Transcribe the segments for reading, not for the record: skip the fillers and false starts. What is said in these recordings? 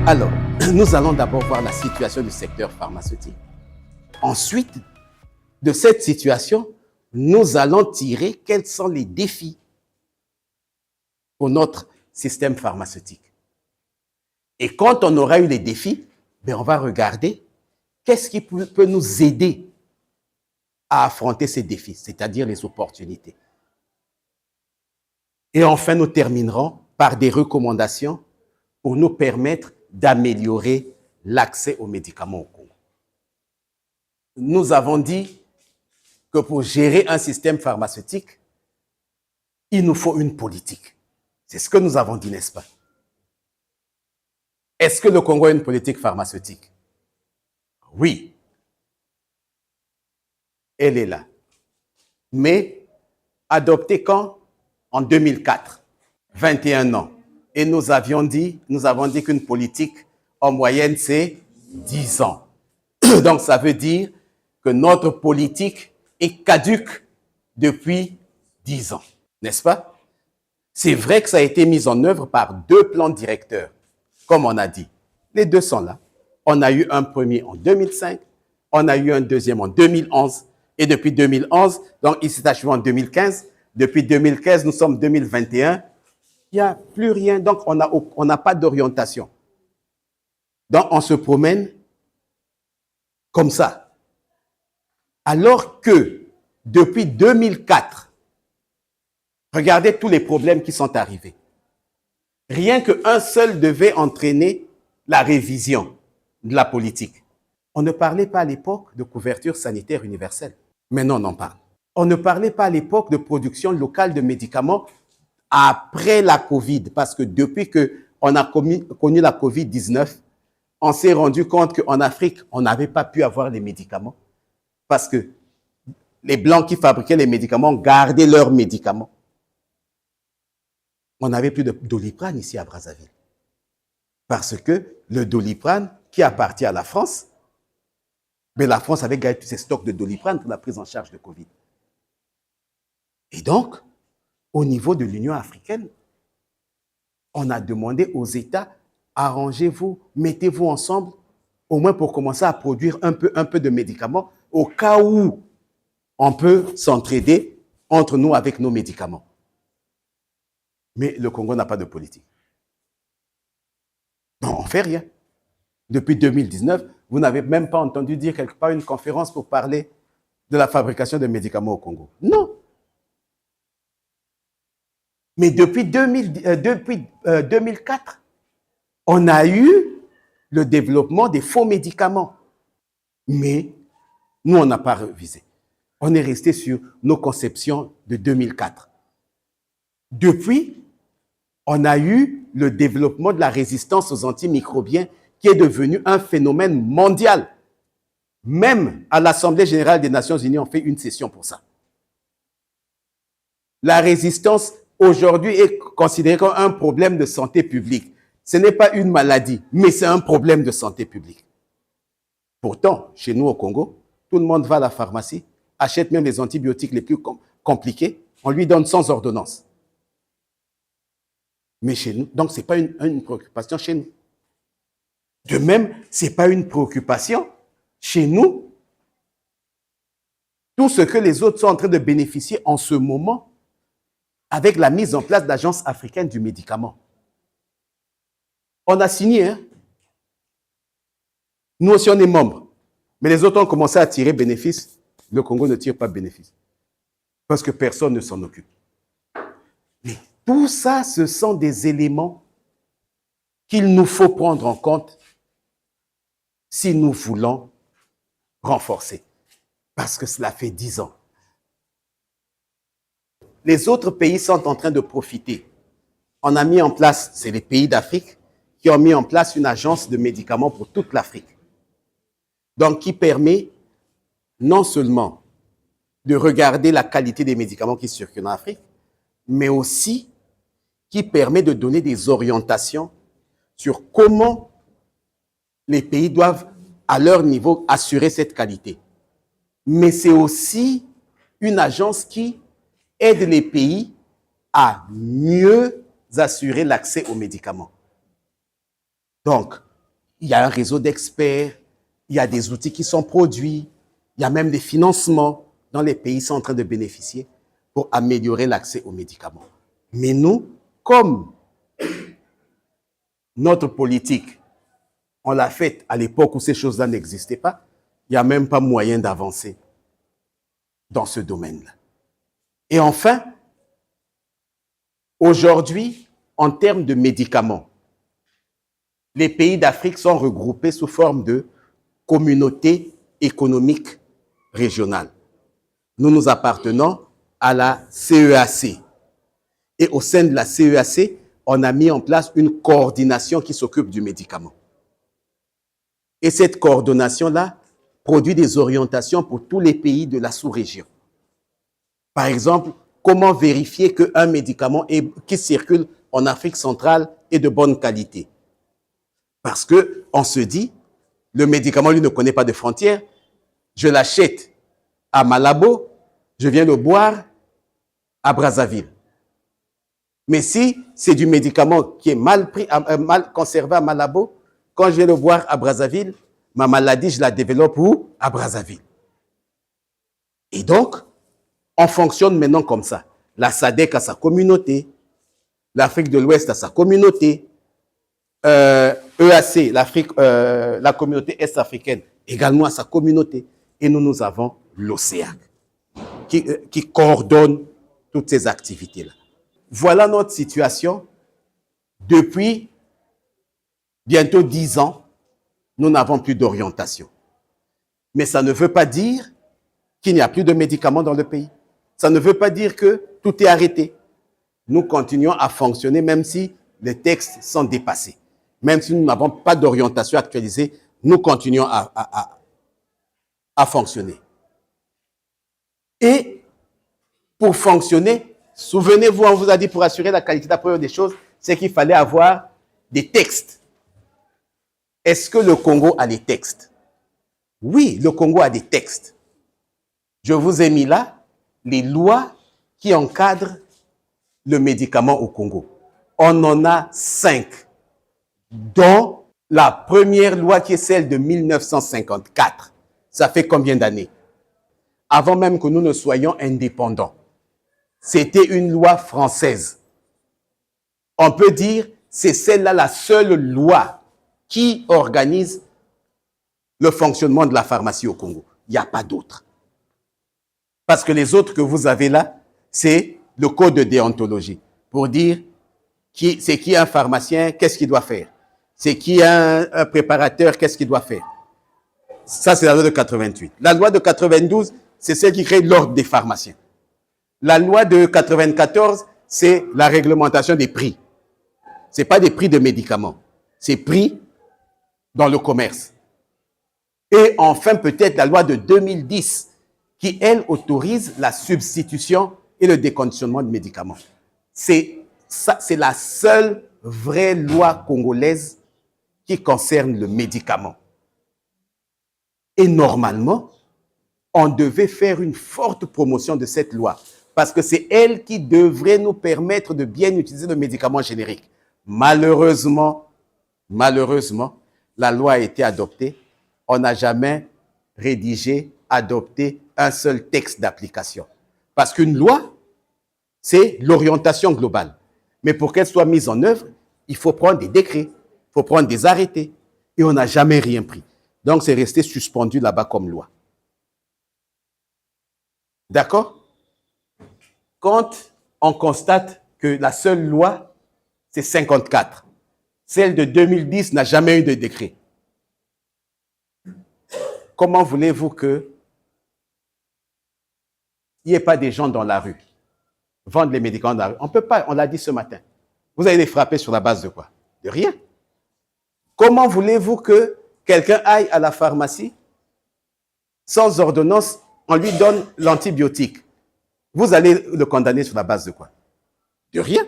Alors, nous allons d'abord voir la situation du secteur pharmaceutique. Ensuite, de cette situation, nous allons tirer quels sont les défis pour notre système pharmaceutique. Et quand on aura eu les défis, on va regarder qu'est-ce qui peut nous aider à affronter ces défis, c'est-à-dire les opportunités. Et enfin, nous terminerons par des recommandations pour nous permettre d'améliorer l'accès aux médicaments au Congo. Nous avons dit que pour gérer un système pharmaceutique, il nous faut une politique. C'est ce que nous avons dit, n'est-ce pas? Est-ce que le Congo a une politique pharmaceutique? Oui. Elle est là. Mais adoptée quand? En 2004, 21 ans. Et nous avons dit qu'une politique, en moyenne, c'est 10 ans. Donc, ça veut dire que notre politique est caduque depuis 10 ans, n'est-ce pas? C'est vrai que ça a été mis en œuvre par 2 plans directeurs, comme on a dit. Les 2 sont là. On a eu un premier en 2005, on a eu un deuxième en 2011, et depuis 2011, donc il s'est achevé en 2015. Depuis 2015, nous sommes 2021. Il n'y a plus rien, donc on n'a pas d'orientation. Donc on se promène comme ça. Alors que depuis 2004, regardez tous les problèmes qui sont arrivés. Rien qu'un seul devait entraîner la révision de la politique. On ne parlait pas à l'époque de couverture sanitaire universelle. Maintenant, on en parle. On ne parlait pas à l'époque de production locale de médicaments après la COVID, parce que depuis qu'on a connu la COVID-19, on s'est rendu compte qu'en Afrique, on n'avait pas pu avoir les médicaments, parce que les Blancs qui fabriquaient les médicaments gardaient leurs médicaments. On n'avait plus de Doliprane ici à Brazzaville, parce que le Doliprane, qui appartient à la France, mais la France avait gardé tous ses stocks de Doliprane pour la prise en charge de Covid. Et donc, au niveau de l'Union africaine, on a demandé aux États, arrangez-vous, mettez-vous ensemble, au moins pour commencer à produire un peu de médicaments, au cas où on peut s'entraider entre nous avec nos médicaments. Mais le Congo n'a pas de politique. Non, on ne fait rien. Depuis 2019, vous n'avez même pas entendu dire quelque part une conférence pour parler de la fabrication de médicaments au Congo. Non. Mais depuis 2004, on a eu le développement des faux médicaments. Mais nous, on n'a pas révisé. On est resté sur nos conceptions de 2004. Depuis, on a eu le développement de la résistance aux antimicrobiens qui est devenu un phénomène mondial. Même à l'Assemblée générale des Nations unies, on fait une session pour ça. La résistance aujourd'hui est considérée comme un problème de santé publique. Ce n'est pas une maladie, mais c'est un problème de santé publique. Pourtant, chez nous au Congo, tout le monde va à la pharmacie, achète même les antibiotiques les plus compliqués, on lui donne sans ordonnance. Mais chez nous, donc ce n'est pas une préoccupation chez nous. De même, ce n'est pas une préoccupation chez nous. Tout ce que les autres sont en train de bénéficier en ce moment, avec la mise en place de l'Agence africaine du médicament. On a signé, hein? Nous aussi on est membres, mais les autres ont commencé à tirer bénéfice. Le Congo ne tire pas bénéfice, parce que personne ne s'en occupe. Mais tout ça, ce sont des éléments qu'il nous faut prendre en compte si nous voulons renforcer, parce que cela fait 10 ans. Les autres pays sont en train de profiter. On a mis en place, c'est les pays d'Afrique qui ont mis en place une agence de médicaments pour toute l'Afrique. Donc, qui permet non seulement de regarder la qualité des médicaments qui circulent en Afrique, mais aussi qui permet de donner des orientations sur comment les pays doivent, à leur niveau, assurer cette qualité. Mais c'est aussi une agence qui aide les pays à mieux assurer l'accès aux médicaments. Donc, Il y a un réseau d'experts, il y a des outils qui sont produits, il y a même des financements dont les pays sont en train de bénéficier pour améliorer l'accès aux médicaments. Mais nous, comme notre politique, on l'a faite à l'époque où ces choses-là n'existaient pas, il n'y a même pas moyen d'avancer dans ce domaine-là. Et enfin, aujourd'hui, en termes de médicaments, les pays d'Afrique sont regroupés sous forme de communautés économiques régionales. Nous appartenons à la CEAC. Et au sein de la CEAC, on a mis en place une coordination qui s'occupe du médicament. Et cette coordination-là produit des orientations pour tous les pays de la sous-région. Par exemple, comment vérifier qu'un médicament qui circule en Afrique centrale est de bonne qualité? Parce qu'on se dit, le médicament, lui, ne connaît pas de frontières. Je l'achète à Malabo, je viens le boire à Brazzaville. Mais si c'est du médicament qui est mal conservé à Malabo, quand je viens le boire à Brazzaville, ma maladie, je la développe où? À Brazzaville. Et donc, on fonctionne maintenant comme ça. La SADC a sa communauté, l'Afrique de l'Ouest a sa communauté, EAC, la communauté est-africaine, également a sa communauté. Et nous avons l'OCEAC qui coordonne toutes ces activités-là. Voilà notre situation. Depuis bientôt 10 ans, nous n'avons plus d'orientation. Mais ça ne veut pas dire qu'il n'y a plus de médicaments dans le pays. Ça ne veut pas dire que tout est arrêté. Nous continuons à fonctionner même si les textes sont dépassés. Même si nous n'avons pas d'orientation actualisée, nous continuons à fonctionner. Et pour fonctionner, souvenez-vous, on vous a dit pour assurer la qualité, la première des choses, c'est qu'il fallait avoir des textes. Est-ce que le Congo a des textes? Oui, le Congo a des textes. Je vous ai mis là les lois qui encadrent le médicament au Congo. On en a 5, dont la première loi qui est celle de 1954. Ça fait combien d'années? Avant même que nous ne soyons indépendants. C'était une loi française. On peut dire, c'est celle-là la seule loi qui organise le fonctionnement de la pharmacie au Congo. Il n'y a pas d'autre. Parce que les autres que vous avez là, c'est le code de déontologie. Pour dire, c'est qui un pharmacien, qu'est-ce qu'il doit faire? C'est qui un préparateur, qu'est-ce qu'il doit faire? Ça, c'est la loi de 88. La loi de 92, c'est celle qui crée l'ordre des pharmaciens. La loi de 94, c'est la réglementation des prix. Ce n'est pas des prix de médicaments. C'est prix dans le commerce. Et enfin, peut-être la loi de 2010, qui, elle, autorise la substitution et le déconditionnement de médicaments. C'est la seule vraie loi congolaise qui concerne le médicament. Et normalement, on devait faire une forte promotion de cette loi, parce que c'est elle qui devrait nous permettre de bien utiliser le médicament générique. Malheureusement, la loi a été adoptée. On n'a jamais rédigé, adopté un seul texte d'application. Parce qu'une loi, c'est l'orientation globale. Mais pour qu'elle soit mise en œuvre, il faut prendre des décrets, il faut prendre des arrêtés. Et on n'a jamais rien pris. Donc, c'est resté suspendu là-bas comme loi. D'accord? Quand on constate que la seule loi, c'est 54. Celle de 2010 n'a jamais eu de décret. Comment voulez-vous qu'il n'y ait pas des gens dans la rue, vendre les médicaments dans la rue? On ne peut pas, on l'a dit ce matin. Vous allez les frapper sur la base de quoi? De rien. Comment voulez-vous que quelqu'un aille à la pharmacie sans ordonnance, on lui donne l'antibiotique? Vous allez le condamner sur la base de quoi? De rien.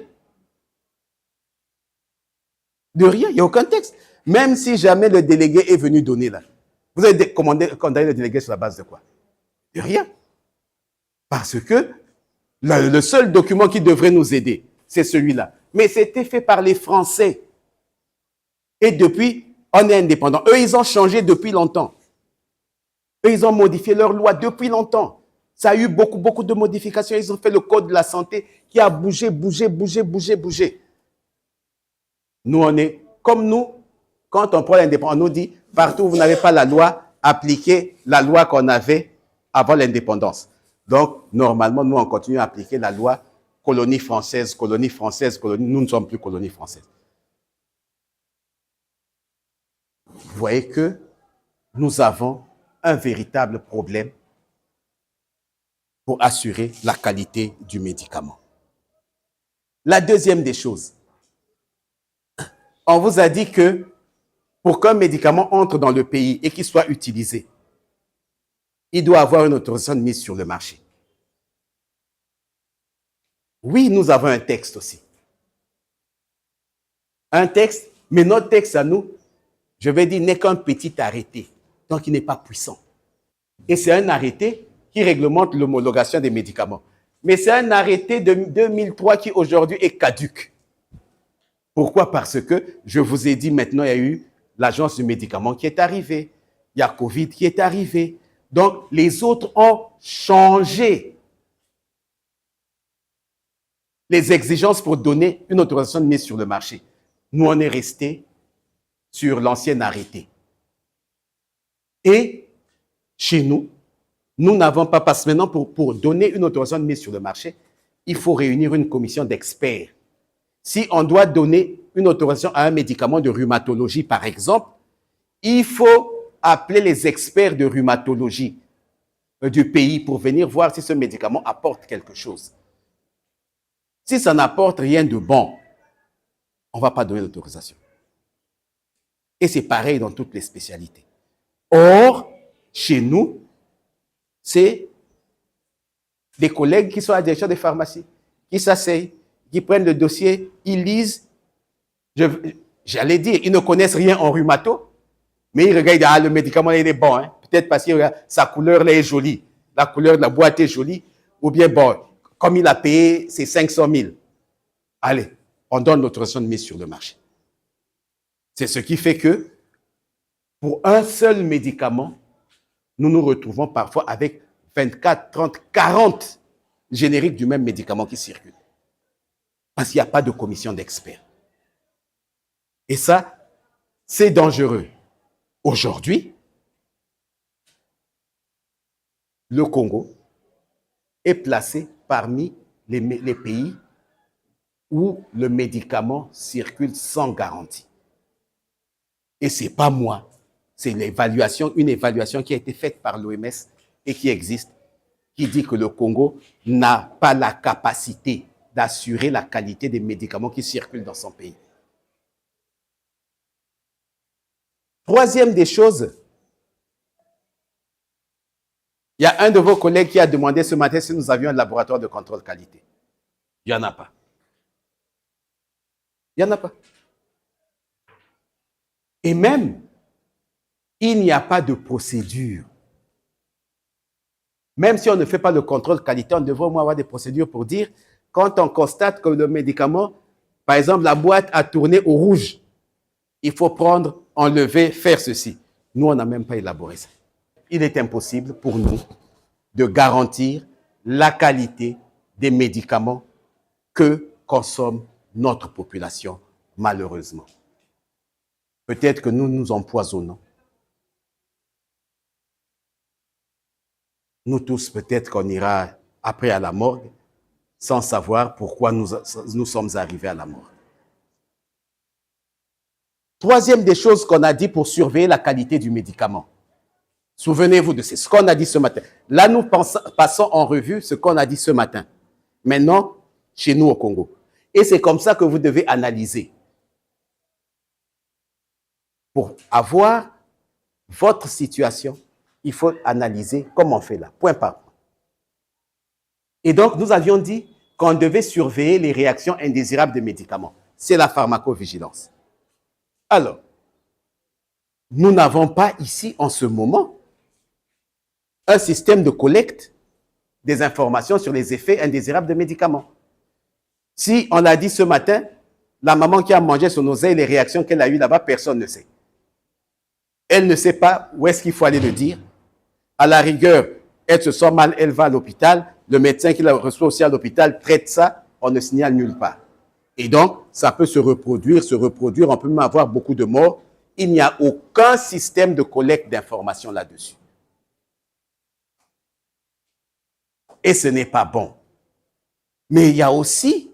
De rien, il n'y a aucun texte. Même si jamais le délégué est venu donner là. Vous allez condamner le délégué sur la base de quoi? De rien. Parce que le seul document qui devrait nous aider, c'est celui-là. Mais c'était fait par les Français. Et depuis On est indépendant. Eux, ils ont changé depuis longtemps. Eux, ils ont modifié leur loi depuis longtemps. Ça a eu beaucoup de modifications. Ils ont fait le code de la santé qui a bougé. Nous, on est comme nous. Quand on prend l'indépendance, on nous dit, partout où vous n'avez pas la loi, appliquez la loi qu'on avait avant l'indépendance. Donc, normalement, nous, on continue à appliquer la loi colonie française. Nous ne sommes plus colonie française. Vous voyez que nous avons un véritable problème pour assurer la qualité du médicament. La deuxième des choses, on vous a dit que pour qu'un médicament entre dans le pays et qu'il soit utilisé, il doit avoir une autorisation de mise sur le marché. Oui, nous avons un texte aussi. Un texte, mais notre texte à nous, je vais dire, n'est qu'un petit arrêté, donc il n'est pas puissant. Et c'est un arrêté qui réglemente l'homologation des médicaments. Mais c'est un arrêté de 2003 qui aujourd'hui est caduc. Pourquoi? Parce que, je vous ai dit maintenant, il y a eu l'agence du médicament qui est arrivée. Il y a Covid qui est arrivé. Donc, les autres ont changé les exigences pour donner une autorisation de mise sur le marché. Nous, on est resté sur l'ancien arrêté. Et chez nous, nous n'avons pas, parce que maintenant, pour donner une autorisation de mise sur le marché, il faut réunir une commission d'experts. Si on doit donner une autorisation à un médicament de rhumatologie, par exemple, il faut appeler les experts de rhumatologie du pays pour venir voir si ce médicament apporte quelque chose. Si ça n'apporte rien de bon, on ne va pas donner l'autorisation. Et c'est pareil dans toutes les spécialités. Or, chez nous, c'est des collègues qui sont à la direction des pharmacies, qui s'asseyent, qui prennent le dossier, ils lisent. J'allais dire, ils ne connaissent rien en rhumato, mais ils regardent, ah, le médicament, il est bon. Hein? Peut-être parce que sa couleur là, est jolie. La couleur de la boîte est jolie. Ou bien, bon, comme il a payé, c'est 500 000. Allez, on donne l'autorisation de mise sur le marché. C'est ce qui fait que, pour un seul médicament, nous nous retrouvons parfois avec 24, 30, 40 génériques du même médicament qui circulent. Parce qu'il n'y a pas de commission d'experts. Et ça, c'est dangereux. Aujourd'hui, le Congo est placé parmi les pays où le médicament circule sans garantie. Et ce n'est pas moi, c'est une évaluation qui a été faite par l'OMS et qui existe, qui dit que le Congo n'a pas la capacité d'assurer la qualité des médicaments qui circulent dans son pays. Troisième des choses, il y a un de vos collègues qui a demandé ce matin si nous avions un laboratoire de contrôle qualité. Il n'y en a pas. Il n'y en a pas. Et même, il n'y a pas de procédure. Même si on ne fait pas le contrôle qualité, on devrait au moins avoir des procédures pour dire, quand on constate que le médicament, par exemple, la boîte a tourné au rouge, il faut prendre, enlever, faire ceci. Nous, on n'a même pas élaboré ça. Il est impossible pour nous de garantir la qualité des médicaments que consomme notre population, malheureusement. Peut-être que nous nous empoisonnons. Nous tous, peut-être qu'on ira après à la morgue sans savoir pourquoi nous sommes arrivés à la morgue. Troisième des choses qu'on a dit pour surveiller la qualité du médicament. Souvenez-vous de ce qu'on a dit ce matin. Là, nous passons en revue ce qu'on a dit ce matin. Maintenant, chez nous au Congo. Et c'est comme ça que vous devez analyser. Pour avoir votre situation, il faut analyser comme on fait là, point par point. Et donc, nous avions dit qu'on devait surveiller les réactions indésirables des médicaments. C'est la pharmacovigilance. Alors, nous n'avons pas ici, en ce moment, un système de collecte des informations sur les effets indésirables des médicaments. Si on l'a dit ce matin, la maman qui a mangé son oseille, les réactions qu'elle a eues là-bas, personne ne sait. Elle ne sait pas où est-ce qu'il faut aller le dire. À la rigueur, elle se sent mal, elle va à l'hôpital. Le médecin qui la reçoit aussi à l'hôpital traite ça, on ne signale nulle part. Et donc, ça peut se reproduire, on peut même avoir beaucoup de morts. Il n'y a aucun système de collecte d'informations là-dessus. Et ce n'est pas bon. Mais il y a aussi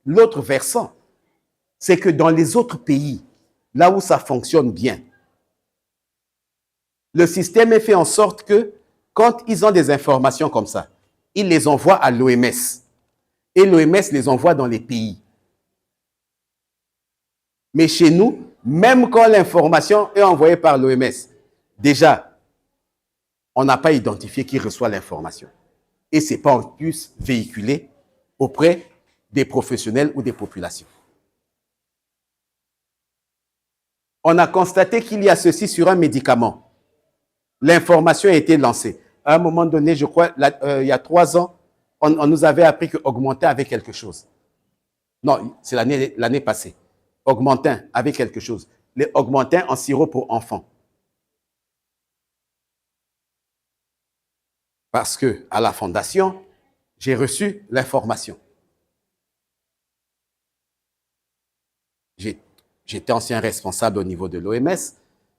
l'autre versant. C'est que dans les autres pays, là où ça fonctionne bien, le système est fait en sorte que quand ils ont des informations comme ça, ils les envoient à l'OMS. Et l'OMS les envoie dans les pays. Mais chez nous, même quand l'information est envoyée par l'OMS, déjà, on n'a pas identifié qui reçoit l'information. Et ce n'est pas en plus véhiculé auprès des professionnels ou des populations. On a constaté qu'il y a ceci sur un médicament. L'information a été lancée. À un moment donné, je crois, il y a 3 ans, on nous avait appris que Augmentin avait quelque chose. Non, c'est l'année passée. Augmentin avait quelque chose. Les Augmentins en sirop pour enfants. Parce que à la fondation, j'ai reçu l'information. J'étais ancien responsable au niveau de l'OMS,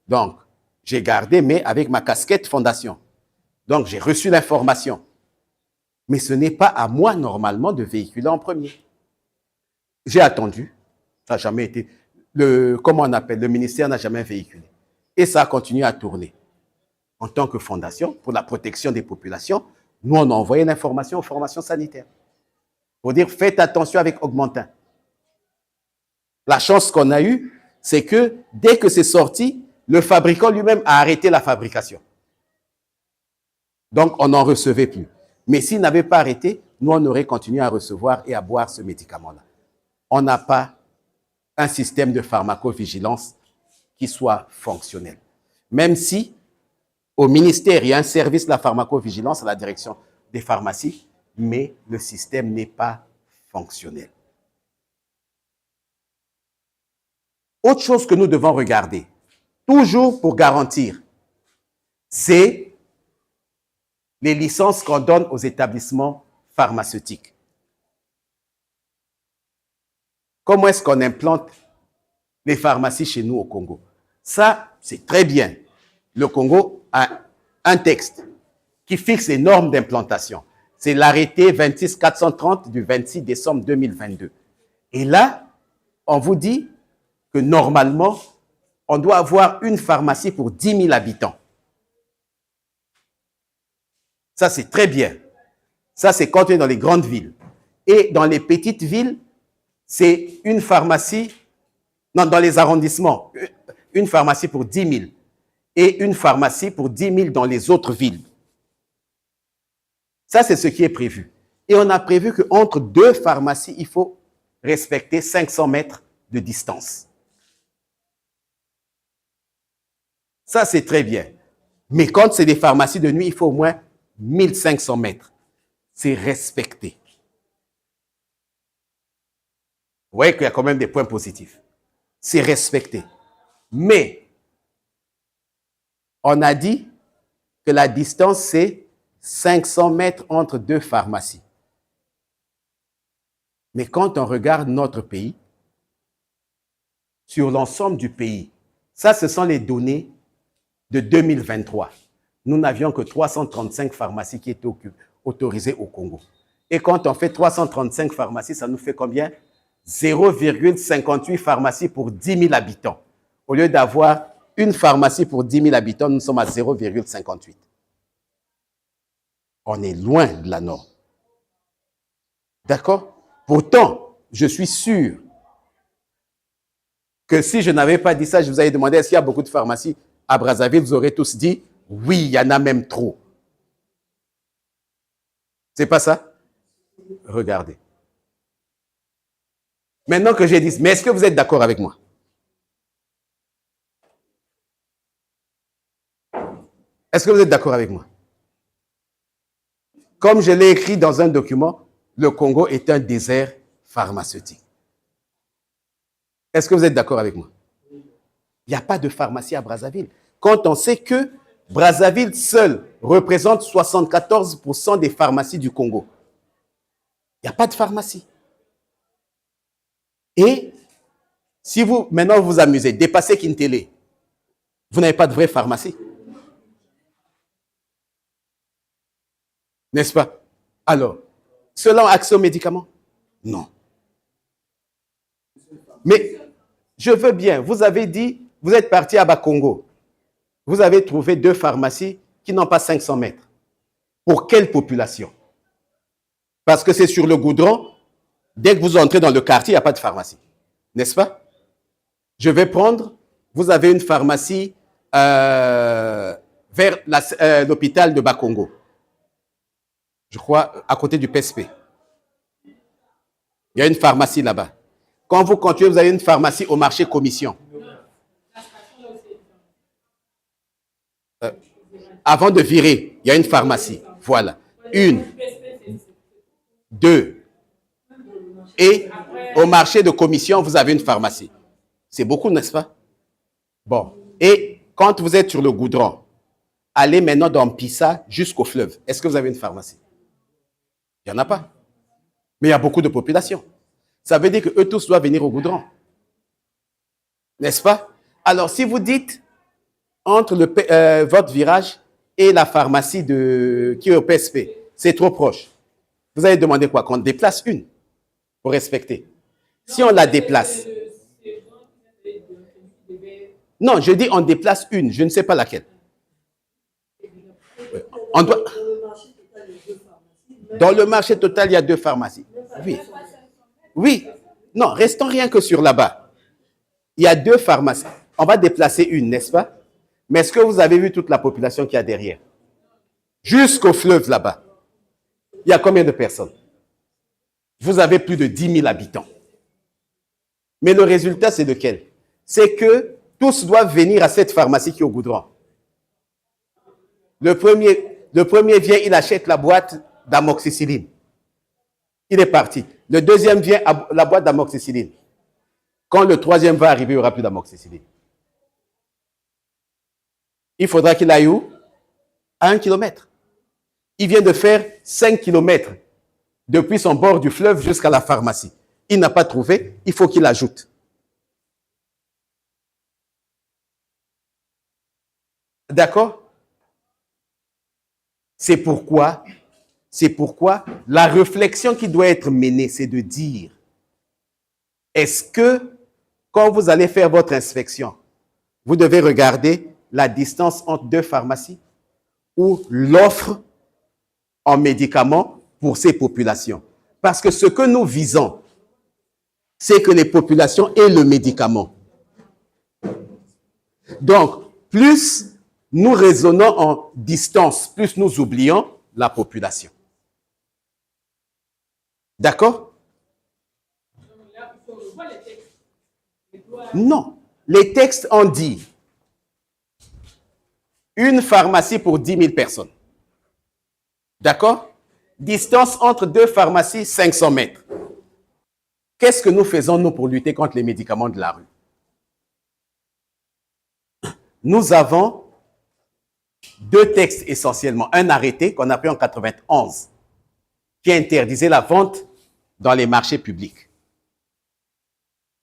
donc j'ai gardé, mais avec ma casquette fondation. Donc j'ai reçu l'information. Mais ce n'est pas à moi, normalement, de véhiculer en premier. J'ai attendu. Ça n'a jamais été... comment on appelle? Le ministère n'a jamais véhiculé. Et ça a continué à tourner. En tant que fondation, pour la protection des populations, nous, on a envoyé l'information aux formations sanitaires. Pour dire, faites attention avec Augmentin. La chance qu'on a eue, c'est que dès que c'est sorti, le fabricant lui-même a arrêté la fabrication. Donc, on n'en recevait plus. Mais s'il n'avait pas arrêté, nous, on aurait continué à recevoir et à boire ce médicament-là. On n'a pas un système de pharmacovigilance qui soit fonctionnel. Même si, au ministère, il y a un service de la pharmacovigilance à la direction des pharmacies, mais le système n'est pas fonctionnel. Autre chose que nous devons regarder, toujours pour garantir, c'est les licences qu'on donne aux établissements pharmaceutiques. Comment est-ce qu'on implante les pharmacies chez nous au Congo? Ça, c'est très bien. Le Congo a un texte qui fixe les normes d'implantation. C'est l'arrêté 26430 du 26 décembre 2022. Et là, on vous dit que normalement, on doit avoir une pharmacie pour 10 000 habitants. Ça, c'est très bien. Ça, c'est quand on est dans les grandes villes. Et dans les petites villes, c'est une pharmacie, non, dans les arrondissements, une pharmacie pour 10 000 et une pharmacie pour 10 000 dans les autres villes. Ça, c'est ce qui est prévu. Et on a prévu qu'entre 2 pharmacies, il faut respecter 500 mètres de distance. Ça, c'est très bien. Mais quand c'est des pharmacies de nuit, il faut au moins 1500 mètres. C'est respecté. Vous voyez qu'il y a quand même des points positifs. C'est respecté. Mais, on a dit que la distance, c'est 500 mètres entre 2 pharmacies. Mais quand on regarde notre pays, sur l'ensemble du pays, ça, ce sont les données de 2023. Nous n'avions que 335 pharmacies qui étaient autorisées au Congo. Et quand on fait 335 pharmacies, ça nous fait combien? 0,58 pharmacies pour 10 000 habitants. Au lieu d'avoir une pharmacie pour 10 000 habitants, nous sommes à 0,58. On est loin de la norme. D'accord? Pourtant, je suis sûr que si je n'avais pas dit ça, je vous avais demandé est-ce qu'il y a beaucoup de pharmacies à Brazzaville, vous aurez tous dit oui, il y en a même trop. C'est pas ça? Regardez. Maintenant que j'ai dit, mais est-ce que vous êtes d'accord avec moi? Est-ce que vous êtes d'accord avec moi? Comme je l'ai écrit dans un document, le Congo est un désert pharmaceutique. Est-ce que vous êtes d'accord avec moi? Il n'y a pas de pharmacie à Brazzaville. quand on sait que Brazzaville seul représente 74% des pharmacies du Congo. Il n'y a pas de pharmacie. Et si vous, maintenant, vous vous amusez, dépassez Kintélé, vous n'avez pas de vraie pharmacie. N'est-ce pas? Alors, cela a accès aux médicaments? Non. Mais je veux bien, vous avez dit, vous êtes parti à Bakongo. Vous avez trouvé 2 pharmacies qui n'ont pas 500 mètres. Pour quelle population? Parce que c'est sur le goudron, dès que vous entrez dans le quartier, il n'y a pas de pharmacie. N'est-ce pas? Je vais prendre, vous avez une pharmacie vers l'hôpital de Bakongo. Je crois, à côté du PSP. Il y a une pharmacie là-bas. Quand vous continuez, vous avez une pharmacie au marché commission. Avant de virer, il y a une pharmacie. Voilà. 1, 2. Et au marché de commission, vous avez une pharmacie. C'est beaucoup, n'est-ce pas? Bon. Et quand vous êtes sur le goudron, allez maintenant dans Pissa jusqu'au fleuve. Est-ce que vous avez une pharmacie? Il n'y en a pas. Mais il y a beaucoup de population. Ça veut dire qu'eux tous doivent venir au goudron. N'est-ce pas? Alors, si vous dites entre votre virage et la pharmacie qui est au PSP, c'est trop proche, vous allez demander quoi? Qu'on déplace une pour respecter. Si on la déplace. Non, je dis on déplace une, je ne sais pas laquelle. On doit... Dans le marché total, il y a 2 pharmacies. Oui. Oui. Non, restons rien que sur là-bas. Il y a 2 pharmacies. On va déplacer une, n'est-ce pas? Mais est-ce que vous avez vu toute la population qu'il y a derrière? Jusqu'au fleuve là-bas. Il y a combien de personnes? Vous avez plus de 10 000 habitants. Mais le résultat, c'est lequel? C'est que tous doivent venir à cette pharmacie qui est au goudron. Le premier vient, il achète la boîte d'amoxicilline. Il est parti. Le deuxième vient à la boîte d'amoxicilline. Quand le troisième va arriver, il n'y aura plus d'amoxicilline. Il faudra qu'il aille où? À 1 kilomètre. Il vient de faire 5 kilomètres depuis son bord du fleuve jusqu'à la pharmacie. Il n'a pas trouvé, il faut qu'il ajoute. D'accord? C'est pourquoi la réflexion qui doit être menée, c'est de dire, est-ce que quand vous allez faire votre inspection, vous devez regarder la distance entre 2 pharmacies ou l'offre en médicaments pour ces populations. Parce que ce que nous visons, c'est que les populations aient le médicament. Donc, plus nous raisonnons en distance, plus nous oublions la population. D'accord? Non. Les textes ont dit une pharmacie pour 10 000 personnes. D'accord? Distance entre 2 pharmacies, 500 mètres. Qu'est-ce que nous faisons, nous, pour lutter contre les médicaments de la rue? Nous avons 2 textes essentiellement. Un arrêté qu'on a pris en 91, qui interdisait la vente dans les marchés publics.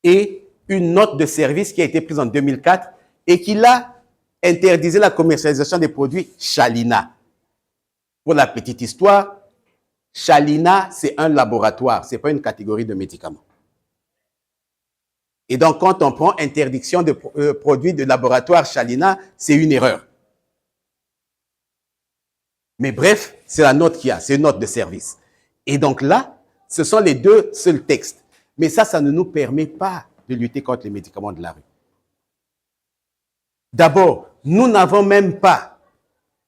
Et une note de service qui a été prise en 2004 et qui a interdisé la commercialisation des produits Chalina. Pour la petite histoire, Chalina, c'est un laboratoire, ce n'est pas une catégorie de médicaments. Et donc, quand on prend interdiction de produits de laboratoire Chalina, c'est une erreur. Mais bref, c'est la note qu'il y a, c'est une note de service. Et donc là, ce sont les 2 seuls textes. Mais ça ne nous permet pas de lutter contre les médicaments de la rue. D'abord, nous n'avons même pas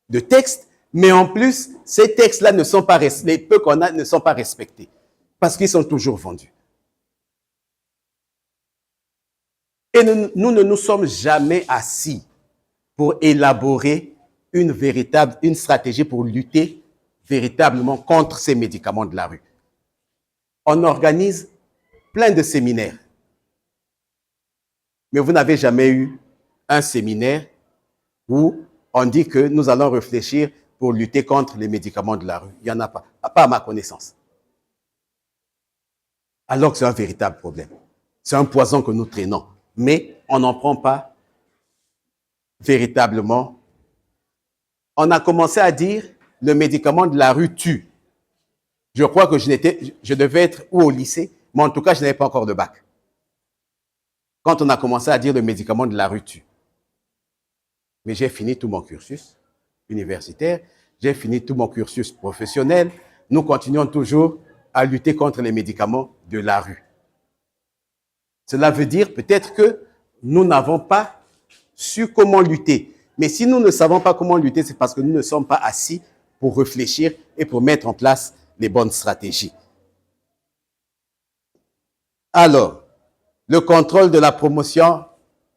de texte, mais en plus, ces textes-là ne sont pas, les peu qu'on a ne sont pas respectés, parce qu'ils sont toujours vendus. Et nous ne nous sommes jamais assis pour élaborer une stratégie pour lutter véritablement contre ces médicaments de la rue. On organise plein de séminaires. Mais vous n'avez jamais eu un séminaire où on dit que nous allons réfléchir pour lutter contre les médicaments de la rue. Il n'y en a pas, pas à ma connaissance. Alors que c'est un véritable problème. C'est un poison que nous traînons. Mais on n'en prend pas véritablement. On a commencé à dire le médicament de la rue tue. Je crois que je devais être ou au lycée, mais en tout cas, je n'avais pas encore de bac. Quand on a commencé à dire le médicament de la rue tue. Mais j'ai fini tout mon cursus universitaire, j'ai fini tout mon cursus professionnel. Nous continuons toujours à lutter contre les médicaments de la rue. Cela veut dire peut-être que nous n'avons pas su comment lutter. Mais si nous ne savons pas comment lutter, c'est parce que nous ne sommes pas assis pour réfléchir et pour mettre en place les bonnes stratégies. Alors, le contrôle de la promotion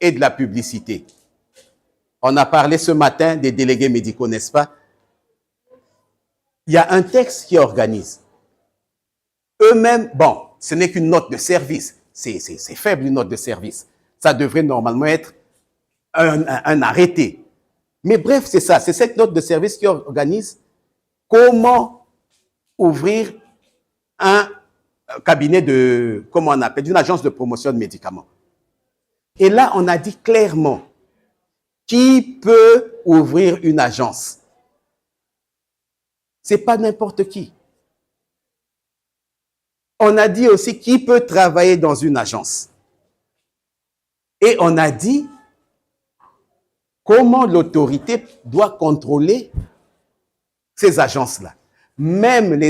et de la publicité. On a parlé ce matin des délégués médicaux, n'est-ce pas? Il y a un texte qui organise. Eux-mêmes, bon, ce n'est qu'une note de service. C'est faible, une note de service. Ça devrait normalement être un arrêté. Mais bref, c'est ça. C'est cette note de service qui organise comment ouvrir un cabinet de, comment on appelle, d'une agence de promotion de médicaments. Et là, on a dit clairement, qui peut ouvrir une agence? C'est pas n'importe qui. On a dit aussi qui peut travailler dans une agence. Et on a dit comment l'autorité doit contrôler ces agences-là. Même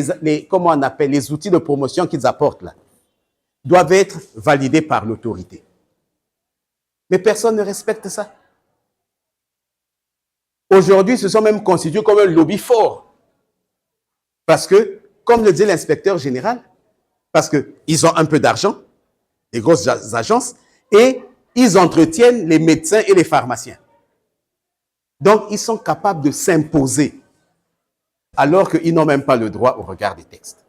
comment on appelle, les outils de promotion qu'ils apportent là, doivent être validés par l'autorité. Mais personne ne respecte ça. Aujourd'hui, ils se sont même constitués comme un lobby fort. Parce que, comme le dit l'inspecteur général, parce qu'ils ont un peu d'argent, les grosses agences, et ils entretiennent les médecins et les pharmaciens. Donc, ils sont capables de s'imposer, alors qu'ils n'ont même pas le droit au regard des textes.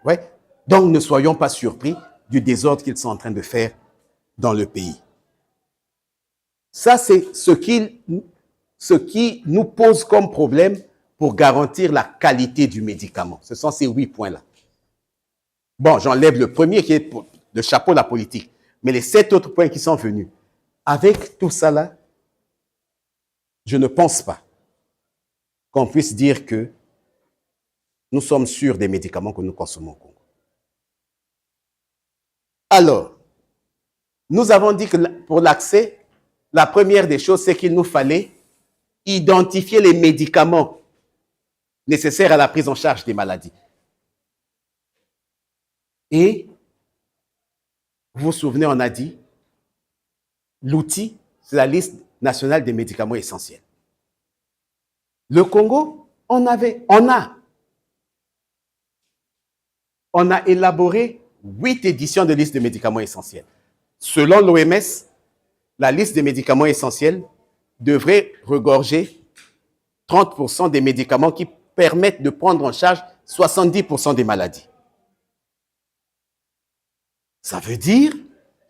Ouais. Donc, ne soyons pas surpris du désordre qu'ils sont en train de faire dans le pays. Ça, c'est ce qui nous pose comme problème pour garantir la qualité du médicament. Ce sont ces 8 points-là. Bon, j'enlève le premier qui est le chapeau de la politique. Mais les 7 autres points qui sont venus, avec tout ça là, je ne pense pas qu'on puisse dire que nous sommes sûrs des médicaments que nous consommons au Congo. Alors, nous avons dit que pour l'accès, la première des choses, c'est qu'il nous fallait identifier les médicaments nécessaires à la prise en charge des maladies. Et, vous vous souvenez, on a dit, l'outil, c'est la liste nationale des médicaments essentiels. Le Congo, on a élaboré 8 éditions de liste de médicaments essentiels. Selon l'OMS, la liste des médicaments essentiels devrait regorger 30% des médicaments qui permettent de prendre en charge 70% des maladies. Ça veut dire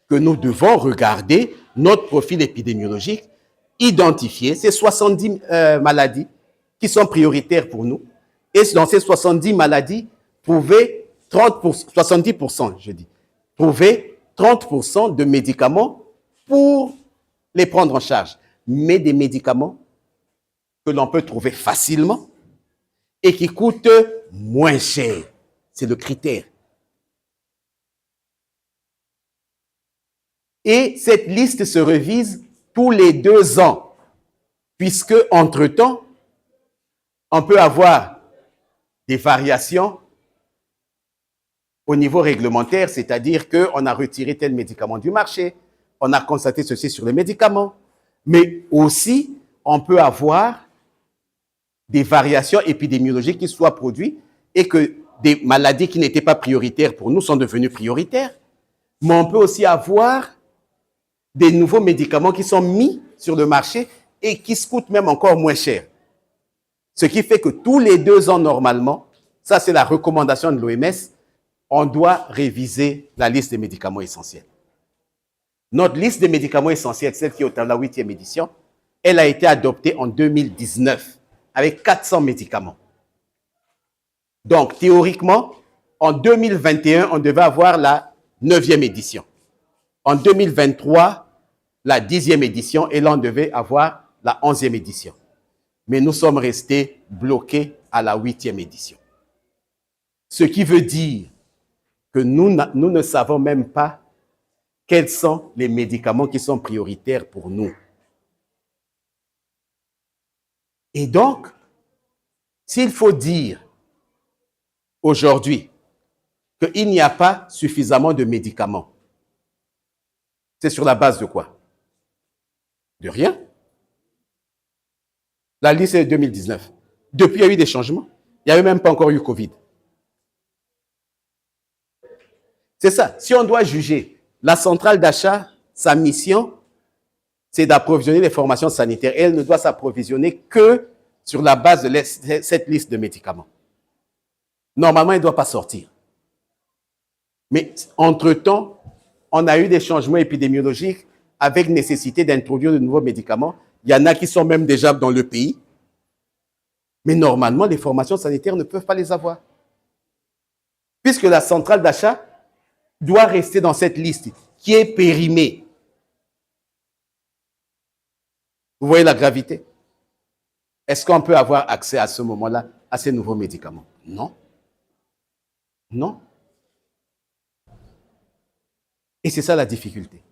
que nous devons regarder notre profil épidémiologique, identifier ces 70 maladies qui sont prioritaires pour nous, et dans ces 70 maladies, trouver 70%, je dis, trouver 30% de médicaments pour les prendre en charge, mais des médicaments que l'on peut trouver facilement et qui coûtent moins cher. C'est le critère. Et cette liste se révise tous les 2 ans, puisque, entre-temps, on peut avoir des variations au niveau réglementaire, c'est-à-dire qu'on a retiré tel médicament du marché, on a constaté ceci sur les médicaments, mais aussi, on peut avoir des variations épidémiologiques qui soient produites et que des maladies qui n'étaient pas prioritaires pour nous sont devenues prioritaires. Mais on peut aussi avoir des nouveaux médicaments qui sont mis sur le marché et qui se coûtent même encore moins cher. Ce qui fait que tous les 2 ans, normalement, ça c'est la recommandation de l'OMS, on doit réviser la liste des médicaments essentiels. Notre liste des médicaments essentiels, celle qui est à la 8e édition, elle a été adoptée en 2019 avec 400 médicaments. Donc, théoriquement, en 2021, on devait avoir la 9e édition. En 2023, la 10e édition, et là, on devait avoir la 11e édition. Mais nous sommes restés bloqués à la 8e édition. Ce qui veut dire que nous ne savons même pas quels sont les médicaments qui sont prioritaires pour nous. Et donc, s'il faut dire aujourd'hui qu'il n'y a pas suffisamment de médicaments, c'est sur la base de quoi? De rien. La liste est de 2019. Depuis, il y a eu des changements. Il n'y avait même pas encore eu Covid. C'est ça. Si on doit juger, la centrale d'achat, sa mission, c'est d'approvisionner les formations sanitaires. Et elle ne doit s'approvisionner que sur la base de cette liste de médicaments. Normalement, elle ne doit pas sortir. Mais entre-temps, on a eu des changements épidémiologiques avec nécessité d'introduire de nouveaux médicaments. Il y en a qui sont même déjà dans le pays. Mais normalement, les formations sanitaires ne peuvent pas les avoir. Puisque la centrale d'achat doit rester dans cette liste qui est périmée. Vous voyez la gravité? Est-ce qu'on peut avoir accès à ce moment-là à ces nouveaux médicaments? Non. Non. Et c'est ça la difficulté.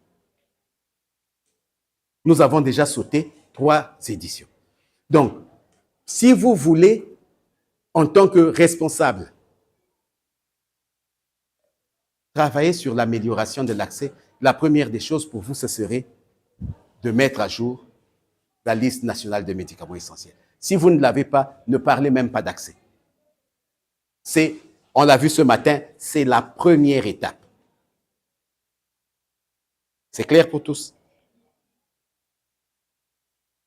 Nous avons déjà sauté 3 éditions. Donc, si vous voulez, en tant que responsable, travailler sur l'amélioration de l'accès, la première des choses pour vous, ce serait de mettre à jour la liste nationale de médicaments essentiels. Si vous ne l'avez pas, ne parlez même pas d'accès. On l'a vu ce matin, c'est la première étape. C'est clair pour tous?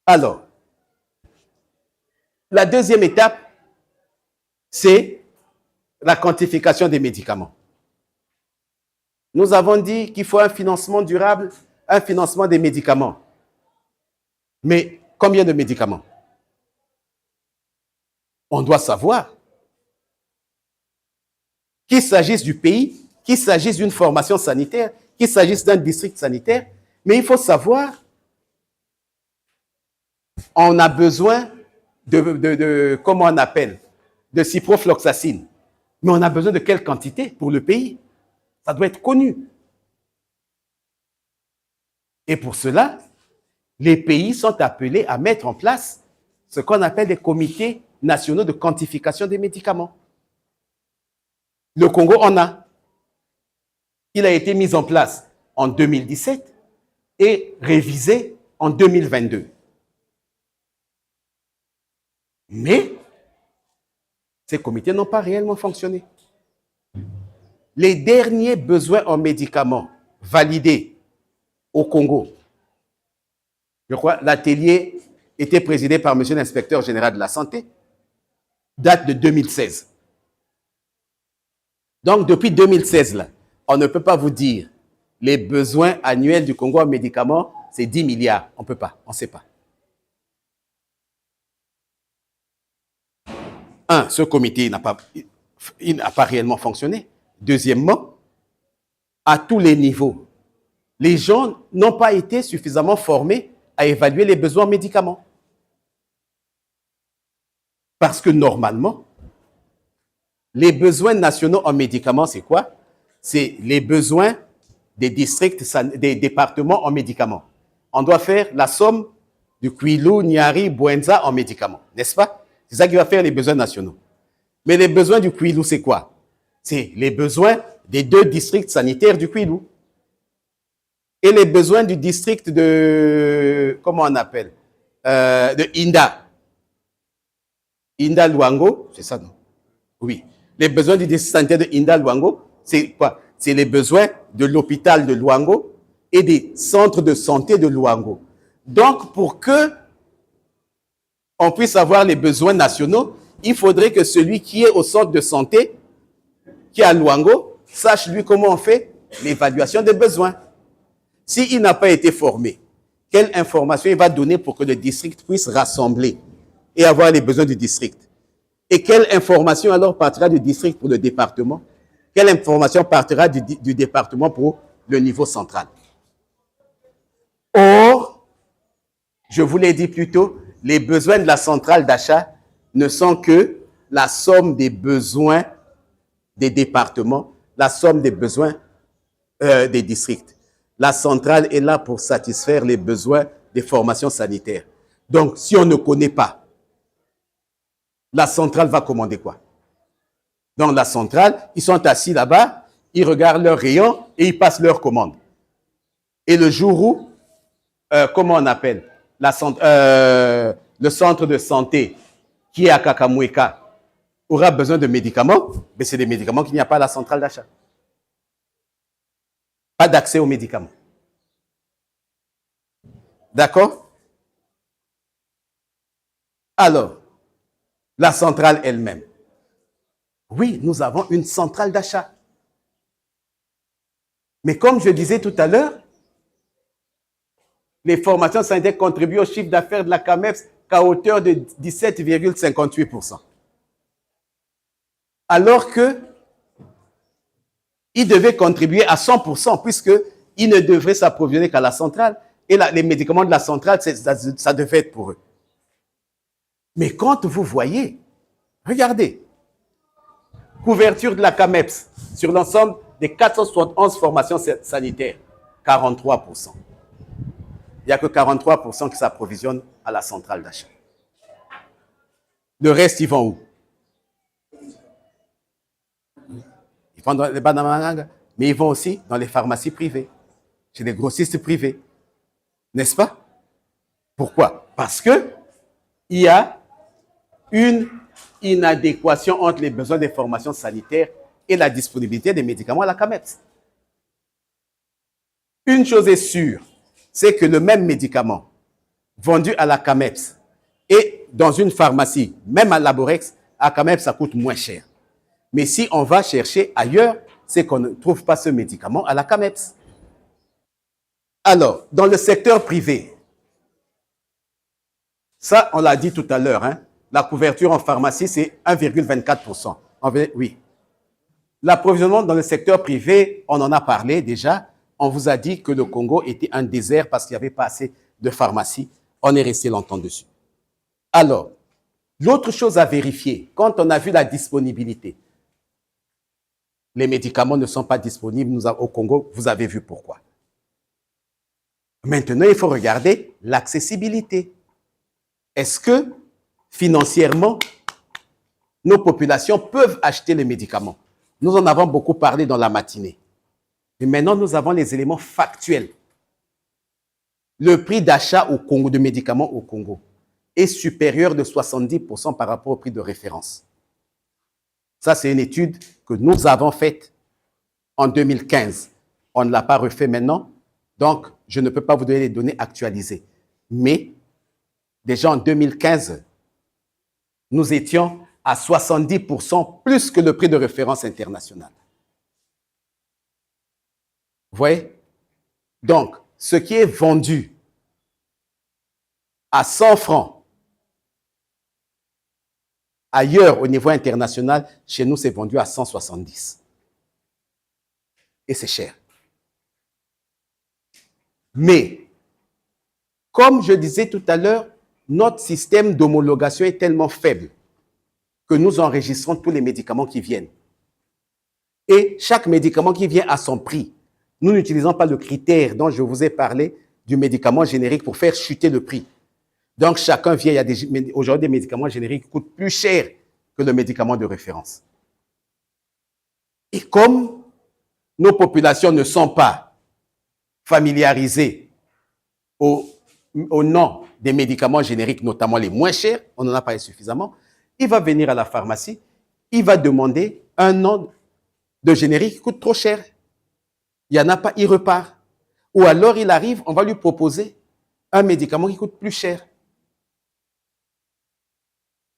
Alors, la deuxième étape, c'est la quantification des médicaments. Nous avons dit qu'il faut un financement durable, un financement des médicaments. Mais combien de médicaments? On doit savoir. Qu'il s'agisse du pays, qu'il s'agisse d'une formation sanitaire, qu'il s'agisse d'un district sanitaire, mais il faut savoir, on a besoin comment on appelle, de ciprofloxacine. Mais on a besoin de quelle quantité pour le pays? Ça doit être connu. Et pour cela, les pays sont appelés à mettre en place ce qu'on appelle des comités nationaux de quantification des médicaments. Le Congo en a. Il a été mis en place en 2017 et révisé en 2022. Mais ces comités n'ont pas réellement fonctionné. Les derniers besoins en médicaments validés au Congo, je crois, l'atelier était présidé par M. l'inspecteur général de la santé, date de 2016. Donc, depuis 2016, là, on ne peut pas vous dire les besoins annuels du Congo en médicaments, c'est 10 milliards. On ne peut pas, on ne sait pas. Un, ce comité n'a pas réellement fonctionné. Deuxièmement, à tous les niveaux, les gens n'ont pas été suffisamment formés à évaluer les besoins en médicaments. Parce que normalement, les besoins nationaux en médicaments, c'est quoi? C'est les besoins des districts, des départements en médicaments. On doit faire la somme du Kwilu, Nyari, Bwenza en médicaments, n'est-ce pas? C'est ça qui va faire les besoins nationaux. Mais les besoins du Kwilu, c'est quoi? C'est les besoins des 2 districts sanitaires du Kwilu. Et les besoins du district de, comment on appelle? De Inda. Inda Luango, c'est ça, non? Oui. Les besoins du district sanitaire de Inda Luango, c'est quoi? C'est les besoins de l'hôpital de Luango et des centres de santé de Luango. Donc, pour que on puisse avoir les besoins nationaux, il faudrait que celui qui est au centre de santé, qui est à Luango, sache lui comment on fait l'évaluation des besoins. S'il n'a pas été formé, quelle information il va donner pour que le district puisse rassembler et avoir les besoins du district? Et quelle information alors partira du district pour le département? Quelle information partira du département pour le niveau central? Or, je vous l'ai dit plus tôt, les besoins de la centrale d'achat ne sont que la somme des besoins des départements, la somme des besoins des districts. La centrale est là pour satisfaire les besoins des formations sanitaires. Donc, si on ne connaît pas, la centrale va commander quoi? Dans la centrale, ils sont assis là-bas, ils regardent leur rayon et ils passent leur commande. Et le jour où, comment on appelle, le centre de santé qui est à Kakamoueka aura besoin de médicaments, mais c'est des médicaments qu'il n'y a pas à la centrale d'achat. Pas d'accès aux médicaments. D'accord? Alors, la centrale elle-même. Oui, nous avons une centrale d'achat. Mais comme je disais tout à l'heure, les formations sanitaires contribuent au chiffre d'affaires de la CAMEPS qu'à hauteur de 17,58%. Alors que il devait contribuer à 100% puisqu'il ne devrait s'approvisionner qu'à la centrale. Et les médicaments de la centrale, ça devait être pour eux. Mais quand vous voyez, regardez, couverture de la CAMEPS sur l'ensemble des 471 formations sanitaires, 43%. Il n'y a que 43% qui s'approvisionnent à la centrale d'achat. Le reste, ils vont où? Ils vont dans les Banamananga, mais ils vont aussi dans les pharmacies privées, chez les grossistes privés. N'est-ce pas? Pourquoi? Parce qu'il y a une inadéquation entre les besoins des formations sanitaires et la disponibilité des médicaments à la CAMEPS. Une chose est sûre, c'est que le même médicament vendu à la CAMEPS et dans une pharmacie, même à Laborex, à CAMEPS, ça coûte moins cher. Mais si on va chercher ailleurs, c'est qu'on ne trouve pas ce médicament à la CAMEPS. Alors, dans le secteur privé, ça, on l'a dit tout à l'heure, hein, la couverture en pharmacie, c'est 1,24%. Oui. L'approvisionnement dans le secteur privé, on en a parlé déjà. On vous a dit que le Congo était un désert parce qu'il n'y avait pas assez de pharmacies. On est resté longtemps dessus. Alors, l'autre chose à vérifier, quand on a vu la disponibilité, les médicaments ne sont pas disponibles au Congo, vous avez vu pourquoi. Maintenant, il faut regarder l'accessibilité. Est-ce que, financièrement, nos populations peuvent acheter les médicaments? Nous en avons beaucoup parlé dans la matinée. Mais maintenant, nous avons les éléments factuels. Le prix d'achat au Congo, de médicaments au Congo, est supérieur de 70% par rapport au prix de référence. Ça, c'est une étude que nous avons faite en 2015. On ne l'a pas refait maintenant, donc je ne peux pas vous donner les données actualisées. Mais déjà en 2015, nous étions à 70% plus que le prix de référence international. Vous voyez? Donc, ce qui est vendu à 100 francs ailleurs au niveau international, chez nous, c'est vendu à 170. Et c'est cher. Mais, comme je disais tout à l'heure, notre système d'homologation est tellement faible que nous enregistrons tous les médicaments qui viennent. Et chaque médicament qui vient a son prix. Nous n'utilisons pas le critère dont je vous ai parlé du médicament générique pour faire chuter le prix. Donc, chacun vient, il y a aujourd'hui des médicaments génériques qui coûtent plus cher que le médicament de référence. Et comme nos populations ne sont pas familiarisées au nom des médicaments génériques, notamment les moins chers, on n'en a pas suffisamment, il va venir à la pharmacie, il va demander un nom de générique qui coûte trop cher. Il n'y en a pas, il repart. Ou alors il arrive, on va lui proposer un médicament qui coûte plus cher.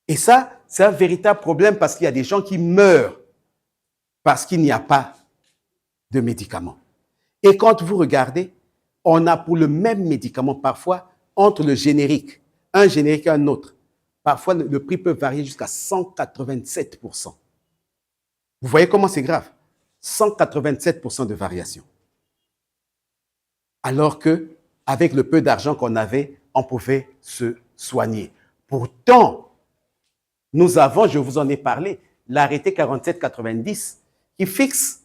Et ça, c'est un véritable problème parce qu'il y a des gens qui meurent parce qu'il n'y a pas de médicaments. Et quand vous regardez, On a pour le même médicament, parfois, entre le générique, un générique et un autre, parfois le prix peut varier jusqu'à 187%. Vous voyez comment c'est grave? 187% de variation. Alors que, avec le peu d'argent qu'on avait, on pouvait se soigner. Pourtant, nous avons, je vous en ai parlé, l'arrêté 4790 qui fixe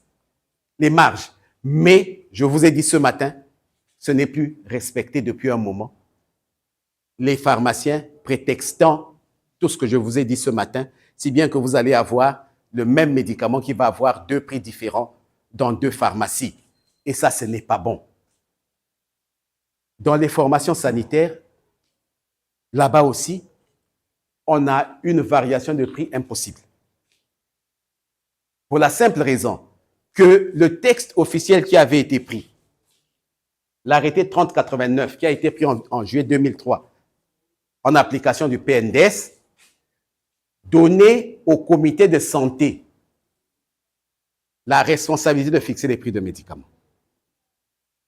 les marges. Mais, je vous ai dit ce matin, ce n'est plus respecté depuis un moment. Les pharmaciens prétextant tout ce que je vous ai dit ce matin, si bien que vous allez avoir le même médicament qui va avoir deux prix différents dans deux pharmacies. Et ça, ce n'est pas bon. Dans les formations sanitaires, là-bas aussi, on a une variation de prix impossible. Pour la simple raison que le texte officiel qui avait été pris, l'arrêté 3089 qui a été pris en juillet 2003, en application du PNDS, donnait au comité de santé la responsabilité de fixer les prix de médicaments.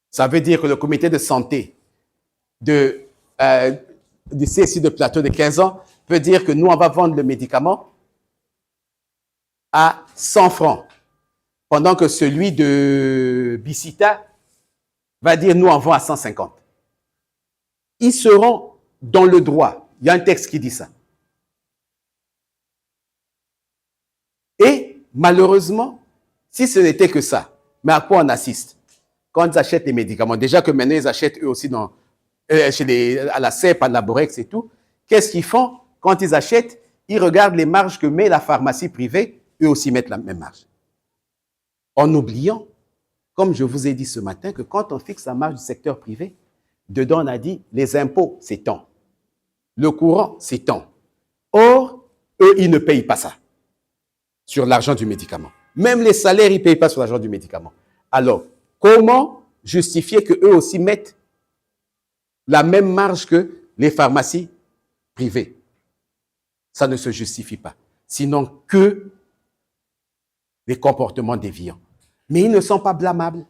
Ça veut dire que le comité de santé du CSI de Plateau de 15 ans peut dire que nous, on va vendre le médicament à 100 francs, pendant que celui de Bicita va dire nous, on vend à 150. Ils seront dans le droit. Il y a un texte qui dit ça. Et malheureusement, si ce n'était que ça, mais à quoi on assiste? Quand ils achètent les médicaments, déjà que maintenant ils achètent eux aussi à la CEP, à la Borex et tout, qu'est-ce qu'ils font? Quand ils achètent, ils regardent les marges que met la pharmacie privée, eux aussi mettent la même marge. En oubliant, comme je vous ai dit ce matin, que quand on fixe la marge du secteur privé, dedans on a dit les impôts, c'est tant. Le courant, c'est tant. Or, eux, ils ne payent pas ça sur l'argent du médicament. Même les salaires, ils ne payent pas sur l'argent du médicament. Alors, comment justifier qu'eux aussi mettent la même marge que les pharmacies privées? Ça ne se justifie pas. Sinon que les comportements déviants. Mais ils ne sont pas blâmables.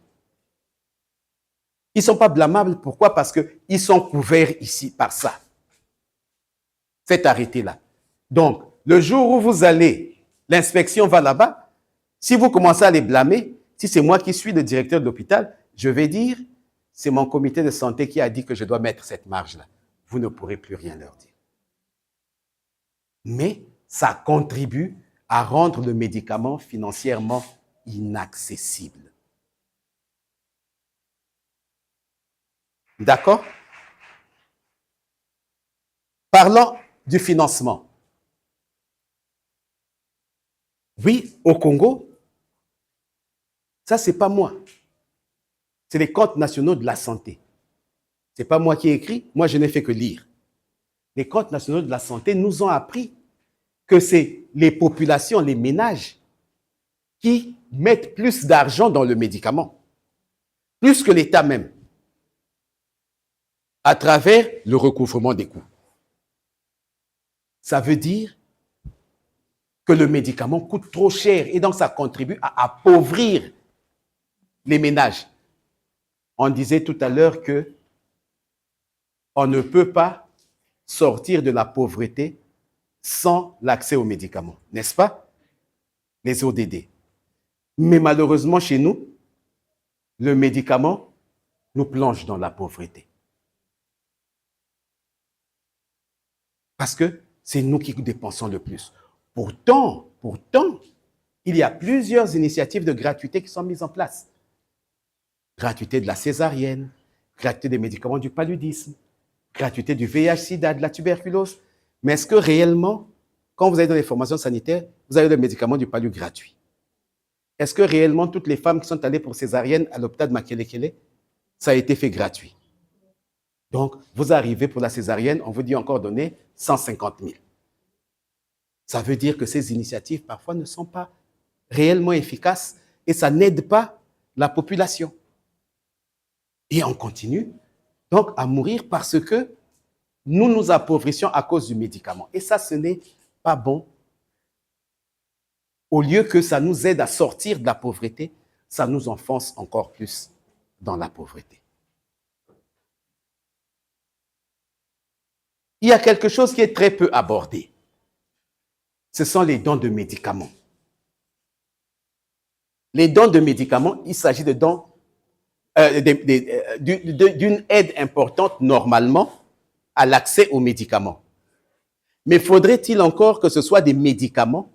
Ils ne sont pas blâmables, pourquoi? Parce qu'ils sont couverts ici par ça. Cet arrêté-là. Donc, le jour où vous allez, l'inspection va là-bas, si vous commencez à les blâmer, si c'est moi qui suis le directeur de l'hôpital, je vais dire, c'est mon comité de santé qui a dit que je dois mettre cette marge-là. Vous ne pourrez plus rien leur dire. Mais ça contribue à rendre le médicament financièrement inaccessible. D'accord? Parlons du financement. Oui, au Congo, ça, c'est pas moi. C'est les comptes nationaux de la santé. C'est pas moi qui ai écrit, moi, je n'ai fait que lire. Les comptes nationaux de la santé nous ont appris que c'est les populations, les ménages, qui mettent plus d'argent dans le médicament, plus que l'État même, à travers le recouvrement des coûts. Ça veut dire que le médicament coûte trop cher et donc ça contribue à appauvrir les ménages. On disait tout à l'heure que on ne peut pas sortir de la pauvreté sans l'accès aux médicaments, n'est-ce pas? Les ODD. Mais malheureusement, chez nous, le médicament nous plonge dans la pauvreté. Parce que c'est nous qui dépensons le plus. Pourtant, il y a plusieurs initiatives de gratuité qui sont mises en place. Gratuité de la césarienne, gratuité des médicaments du paludisme, gratuité du VIH-Sida, de la tuberculose. Mais est-ce que réellement, quand vous allez dans les formations sanitaires, vous avez le médicament du palu gratuit? Est-ce que réellement, toutes les femmes qui sont allées pour césarienne à l'hôpital de Makelekele, ça a été fait gratuit? Donc, vous arrivez pour la césarienne, on vous dit encore donner 150 000. Ça veut dire que ces initiatives, parfois, ne sont pas réellement efficaces et ça n'aide pas la population. Et on continue donc à mourir parce que nous nous appauvrissions à cause du médicament. Et ça, ce n'est pas bon. Au lieu que ça nous aide à sortir de la pauvreté, ça nous enfonce encore plus dans la pauvreté. il y a quelque chose qui est très peu abordé. Ce sont les dons de médicaments. Les dons de médicaments, il s'agit de dons d'une aide importante normalement à l'accès aux médicaments. Mais faudrait-il encore que ce soit des médicaments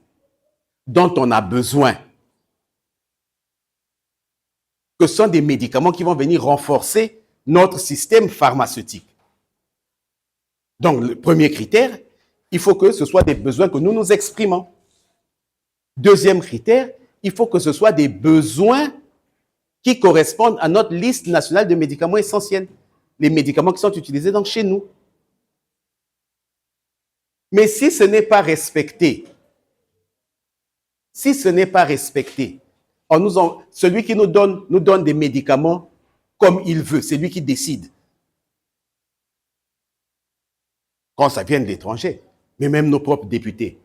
dont on a besoin? Que ce sont des médicaments qui vont venir renforcer notre système pharmaceutique. Donc, le premier critère, il faut que ce soit des besoins que nous nous exprimons. Deuxième critère, il faut que ce soit des besoins qui correspondent à notre liste nationale de médicaments essentiels. Les médicaments qui sont utilisés donc chez nous. Mais si ce n'est pas respecté, celui qui nous donne des médicaments comme il veut, c'est lui qui décide. Quand ça vient de l'étranger, mais même nos propres députés,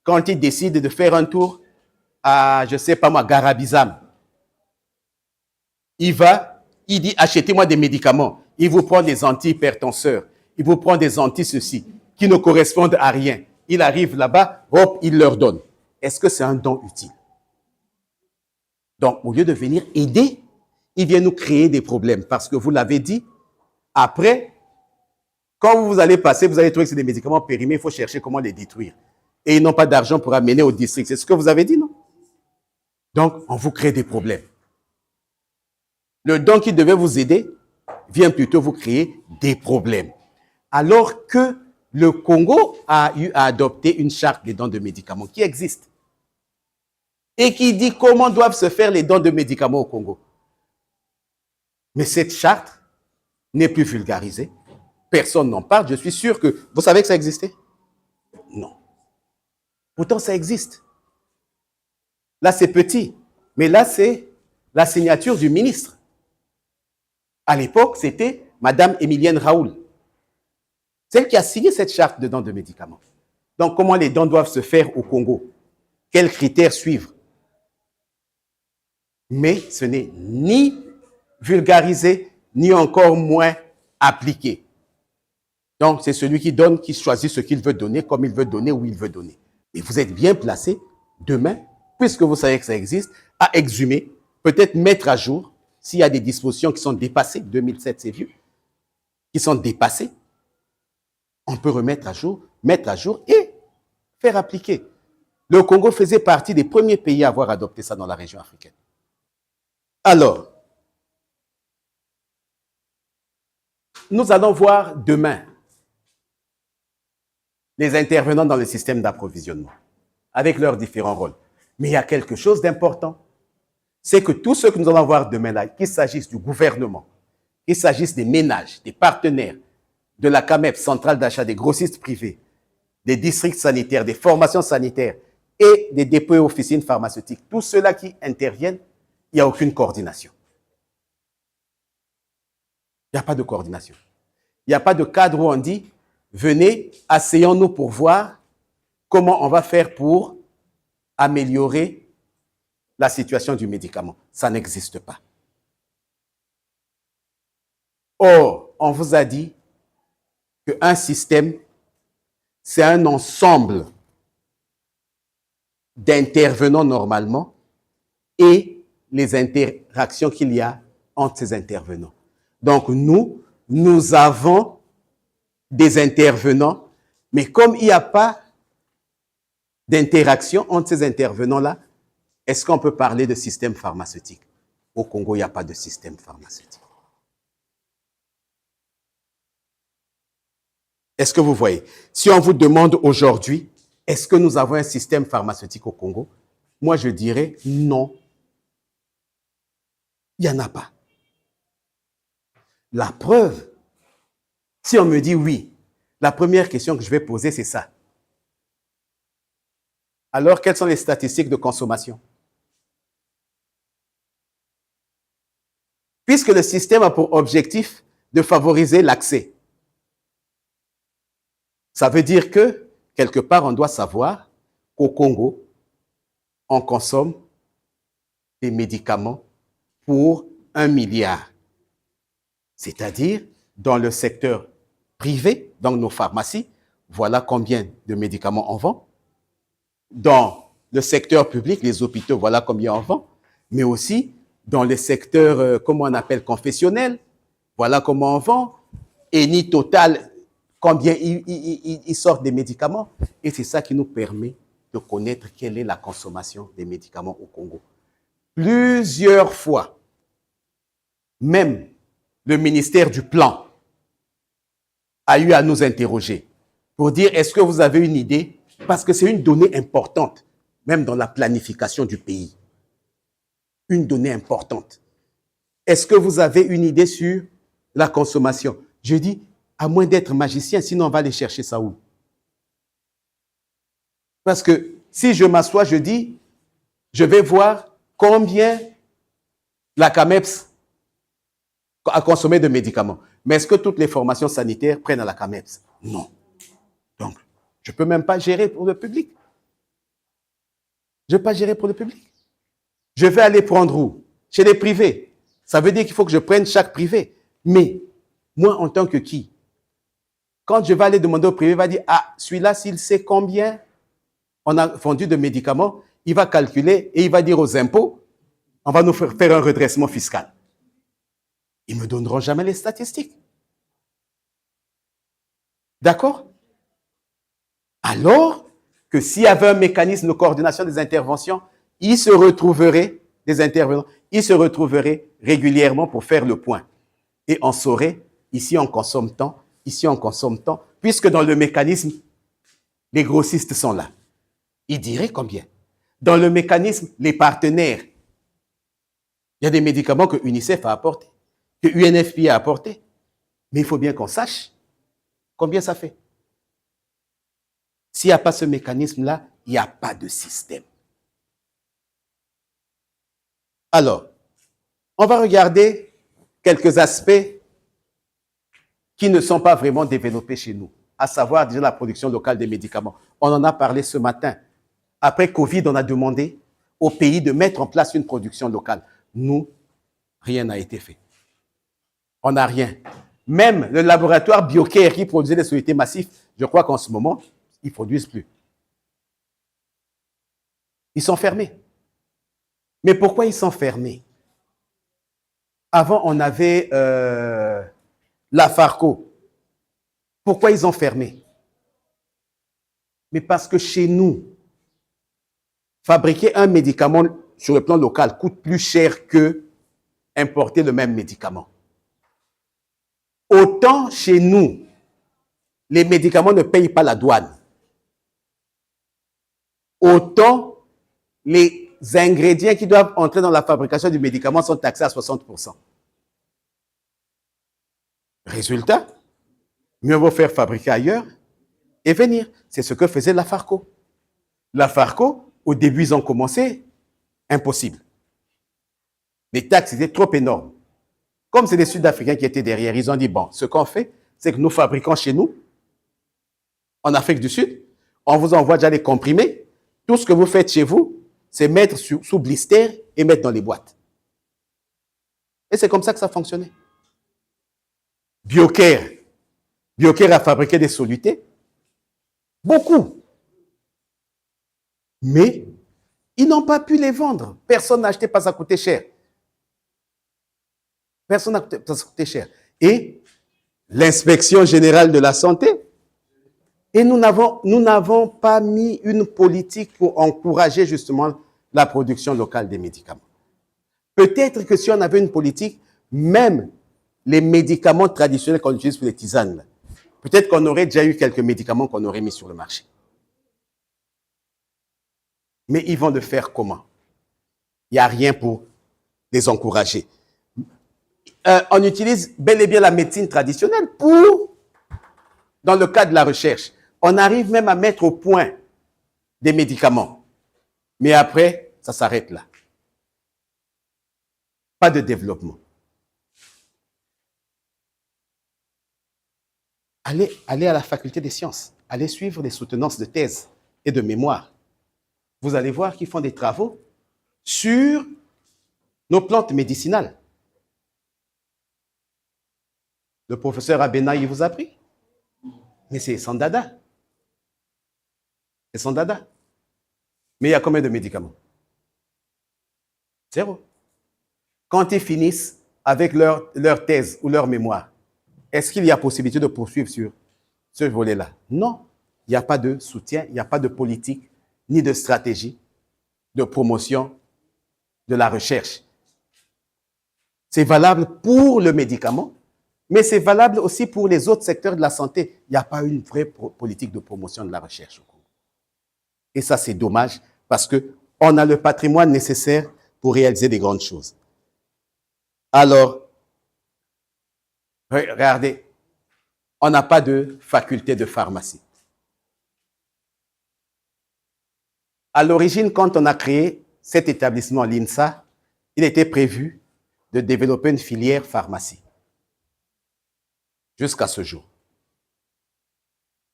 quand ils décident de faire un tour à, je ne sais pas moi, Garabizam, il dit achetez-moi des médicaments. Il vous prend des antihypertenseurs, il vous prend des anti-ceci, qui ne correspondent à rien. Il arrive là-bas, hop, il leur donne. Est-ce que c'est un don utile? Donc, au lieu de venir aider, il vient nous créer des problèmes. Parce que vous l'avez dit, après, quand vous allez passer, vous allez trouver que c'est des médicaments périmés, il faut chercher comment les détruire. Et ils n'ont pas d'argent pour amener au district. C'est ce que vous avez dit, non? Donc, on vous crée des problèmes. Le don qui devait vous aider vient plutôt vous créer des problèmes. Alors que le Congo a eu à adopter une charte des dons de médicaments qui existe et qui dit comment doivent se faire les dons de médicaments au Congo. Mais cette charte n'est plus vulgarisée. Personne n'en parle. Je suis sûr que... Vous savez que ça existait? Non. Pourtant, ça existe. Là, c'est petit. Mais là, c'est la signature du ministre. À l'époque, c'était Madame Émilienne Raoul. Celle qui a signé cette charte de dons de médicaments. Donc, comment les dons doivent se faire au Congo? Quels critères suivre? Mais ce n'est ni vulgarisé, ni encore moins appliqué. Donc, c'est celui qui donne, qui choisit ce qu'il veut donner, comme il veut donner, où il veut donner. Et vous êtes bien placé demain, puisque vous savez que ça existe, à exhumer, peut-être mettre à jour, s'il y a des dispositions qui sont dépassées, 2007 c'est vieux, qui sont dépassées, on peut remettre à jour, mettre à jour et faire appliquer. Le Congo faisait partie des premiers pays à avoir adopté ça dans la région africaine. Alors, nous allons voir demain les intervenants dans le système d'approvisionnement, avec leurs différents rôles. Mais il y a quelque chose d'important. C'est que tout ce que nous allons voir demain, là, qu'il s'agisse du gouvernement, qu'il s'agisse des ménages, des partenaires, de la CAMEP, centrale d'achat des grossistes privés, des districts sanitaires, des formations sanitaires et des dépôts et officines pharmaceutiques, tous ceux-là qui interviennent, il n'y a aucune coordination. Il n'y a pas de coordination. Il n'y a pas de cadre où on dit, venez, asseyons-nous pour voir comment on va faire pour améliorer la situation du médicament. Ça n'existe pas. Or, on vous a dit qu'un système, c'est un ensemble d'intervenants normalement et les interactions qu'il y a entre ces intervenants. Donc, nous avons des intervenants, mais comme il n'y a pas d'interaction entre ces intervenants-là, est-ce qu'on peut parler de système pharmaceutique? Au Congo, il n'y a pas de système pharmaceutique. Est-ce que vous voyez? Si on vous demande aujourd'hui, est-ce que nous avons un système pharmaceutique au Congo? Moi, je dirais non. Il n'y en a pas. La preuve, si on me dit oui, la première question que je vais poser, c'est ça. Alors, quelles sont les statistiques de consommation? Puisque le système a pour objectif de favoriser l'accès, ça veut dire que, quelque part, on doit savoir qu'au Congo, on consomme des médicaments pour 1 milliard. C'est-à-dire, dans le secteur privés, dans nos pharmacies, voilà combien de médicaments on vend. Dans le secteur public, les hôpitaux, voilà combien on vend. Mais aussi dans les secteurs, comment on appelle, confessionnels, voilà comment on vend. Eni Total, combien ils sortent des médicaments. Et c'est ça qui nous permet de connaître quelle est la consommation des médicaments au Congo. Plusieurs fois, même le ministère du Plan a eu à nous interroger pour dire est-ce que vous avez une idée? Parce que c'est une donnée importante, même dans la planification du pays. Une donnée importante. Est-ce que vous avez une idée sur la consommation? Je dis, à moins d'être magicien, sinon on va aller chercher ça où? Parce que si je m'assois, je dis, je vais voir combien la CAMEPS a consommé de médicaments. Mais est-ce que toutes les formations sanitaires prennent à la CAMEPS? Non. Donc, je ne peux même pas gérer pour le public. Je ne vais pas gérer pour le public. Je vais aller prendre où? Chez les privés. Ça veut dire qu'il faut que je prenne chaque privé. Mais moi, en tant que qui? Quand je vais aller demander au privé, il va dire, ah, celui-là, s'il sait combien on a vendu de médicaments, il va calculer et il va dire aux impôts, on va nous faire un redressement fiscal. Ils ne me donneront jamais les statistiques. D'accord? Alors que s'il y avait un mécanisme de coordination des interventions, ils se retrouveraient, des intervenants, ils se retrouveraient régulièrement pour faire le point. Et on saurait, ici on consomme tant, ici on consomme tant, puisque dans le mécanisme, les grossistes sont là. Ils diraient combien. Dans le mécanisme, les partenaires, il y a des médicaments que UNICEF a apportés, que UNFPA a apportés. Mais il faut bien qu'on sache combien ça fait. S'il n'y a pas ce mécanisme-là, il n'y a pas de système. Alors, on va regarder quelques aspects qui ne sont pas vraiment développés chez nous, à savoir déjà la production locale des médicaments. On en a parlé ce matin. Après Covid, on a demandé au pays de mettre en place une production locale. Nous, rien n'a été fait. On n'a rien. Même le laboratoire BioCare qui produisait des solutés massifs, je crois qu'en ce moment, ils ne produisent plus. Ils sont fermés. Mais pourquoi ils sont fermés? Avant, on avait la Farco. Pourquoi ils ont fermé? Mais parce que chez nous, fabriquer un médicament sur le plan local coûte plus cher que importer le même médicament. Autant chez nous, les médicaments ne payent pas la douane. Autant les ingrédients qui doivent entrer dans la fabrication du médicament sont taxés à 60%. Résultat, mieux vaut faire fabriquer ailleurs et venir. C'est ce que faisait la Farco. La Farco, au début, ils ont commencé, impossible. Les taxes étaient trop énormes. Comme c'est les Sud-Africains qui étaient derrière, ils ont dit, bon, ce qu'on fait, c'est que nous fabriquons chez nous, en Afrique du Sud, on vous envoie déjà les comprimés. Tout ce que vous faites chez vous, c'est mettre sous blister et mettre dans les boîtes. Et c'est comme ça que ça fonctionnait. BioCare. BioCare a fabriqué des solutés. Beaucoup. Mais ils n'ont pas pu les vendre. Personne n'a acheté parce que ça coûtait cher. Personne n'a acheté parce que ça coûtait cher. Et l'inspection générale de la santé, et nous n'avons pas mis une politique pour encourager justement la production locale des médicaments. Peut-être que si on avait une politique, même les médicaments traditionnels qu'on utilise pour les tisanes, peut-être qu'on aurait déjà eu quelques médicaments qu'on aurait mis sur le marché. Mais ils vont le faire comment? Il n'y a rien pour les encourager. On utilise bel et bien la médecine traditionnelle dans le cadre de la recherche. On arrive même à mettre au point des médicaments. Mais après, ça s'arrête là. Pas de développement. Allez à la faculté des sciences. Allez suivre les soutenances de thèse et de mémoire. Vous allez voir qu'ils font des travaux sur nos plantes médicinales. Le professeur Abena, il vous a pris. Mais c'est sans dada. C'est sans dada. Mais il y a combien de médicaments? Zéro. Quand ils finissent avec leur thèse ou leur mémoire, est-ce qu'il y a possibilité de poursuivre sur ce volet-là? Non. Il n'y a pas de soutien, il n'y a pas de politique, ni de stratégie de promotion de la recherche. C'est valable pour le médicament, mais c'est valable aussi pour les autres secteurs de la santé. Il n'y a pas une vraie politique de promotion de la recherche au Congo. Et ça, c'est dommage parce qu'on a le patrimoine nécessaire pour réaliser des grandes choses. Alors, regardez, on n'a pas de faculté de pharmacie. À l'origine, quand on a créé cet établissement, l'INSA, il était prévu de développer une filière pharmacie. Jusqu'à ce jour.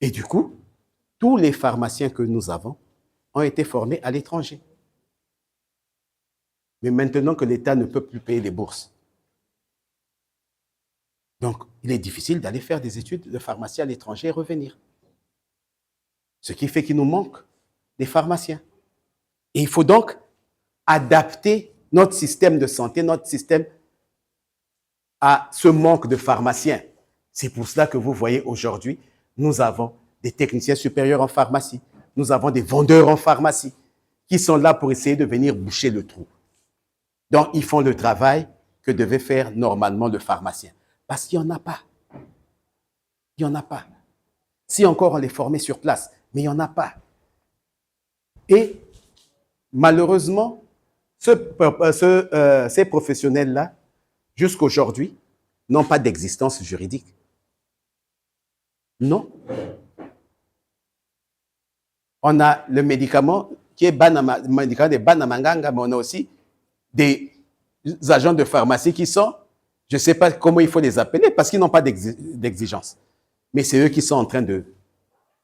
Et du coup, tous les pharmaciens que nous avons ont été formés à l'étranger. Mais maintenant que l'État ne peut plus payer les bourses, donc il est difficile d'aller faire des études de pharmacie à l'étranger et revenir. Ce qui fait qu'il nous manque des pharmaciens. Et il faut donc adapter notre système de santé, notre système à ce manque de pharmaciens. C'est pour cela que vous voyez aujourd'hui, nous avons des techniciens supérieurs en pharmacie, nous avons des vendeurs en pharmacie qui sont là pour essayer de venir boucher le trou. Donc, ils font le travail que devait faire normalement le pharmacien. Parce qu'il n'y en a pas. Il n'y en a pas. Si encore on les formait sur place, mais il n'y en a pas. Et malheureusement, ces professionnels-là, jusqu'à aujourd'hui, n'ont pas d'existence juridique. Non. On a le médicament qui est le médicament de Banamanganga, mais on a aussi des agents de pharmacie qui sont, je ne sais pas comment il faut les appeler, parce qu'ils n'ont pas d'exigence. Mais c'est eux qui sont en train de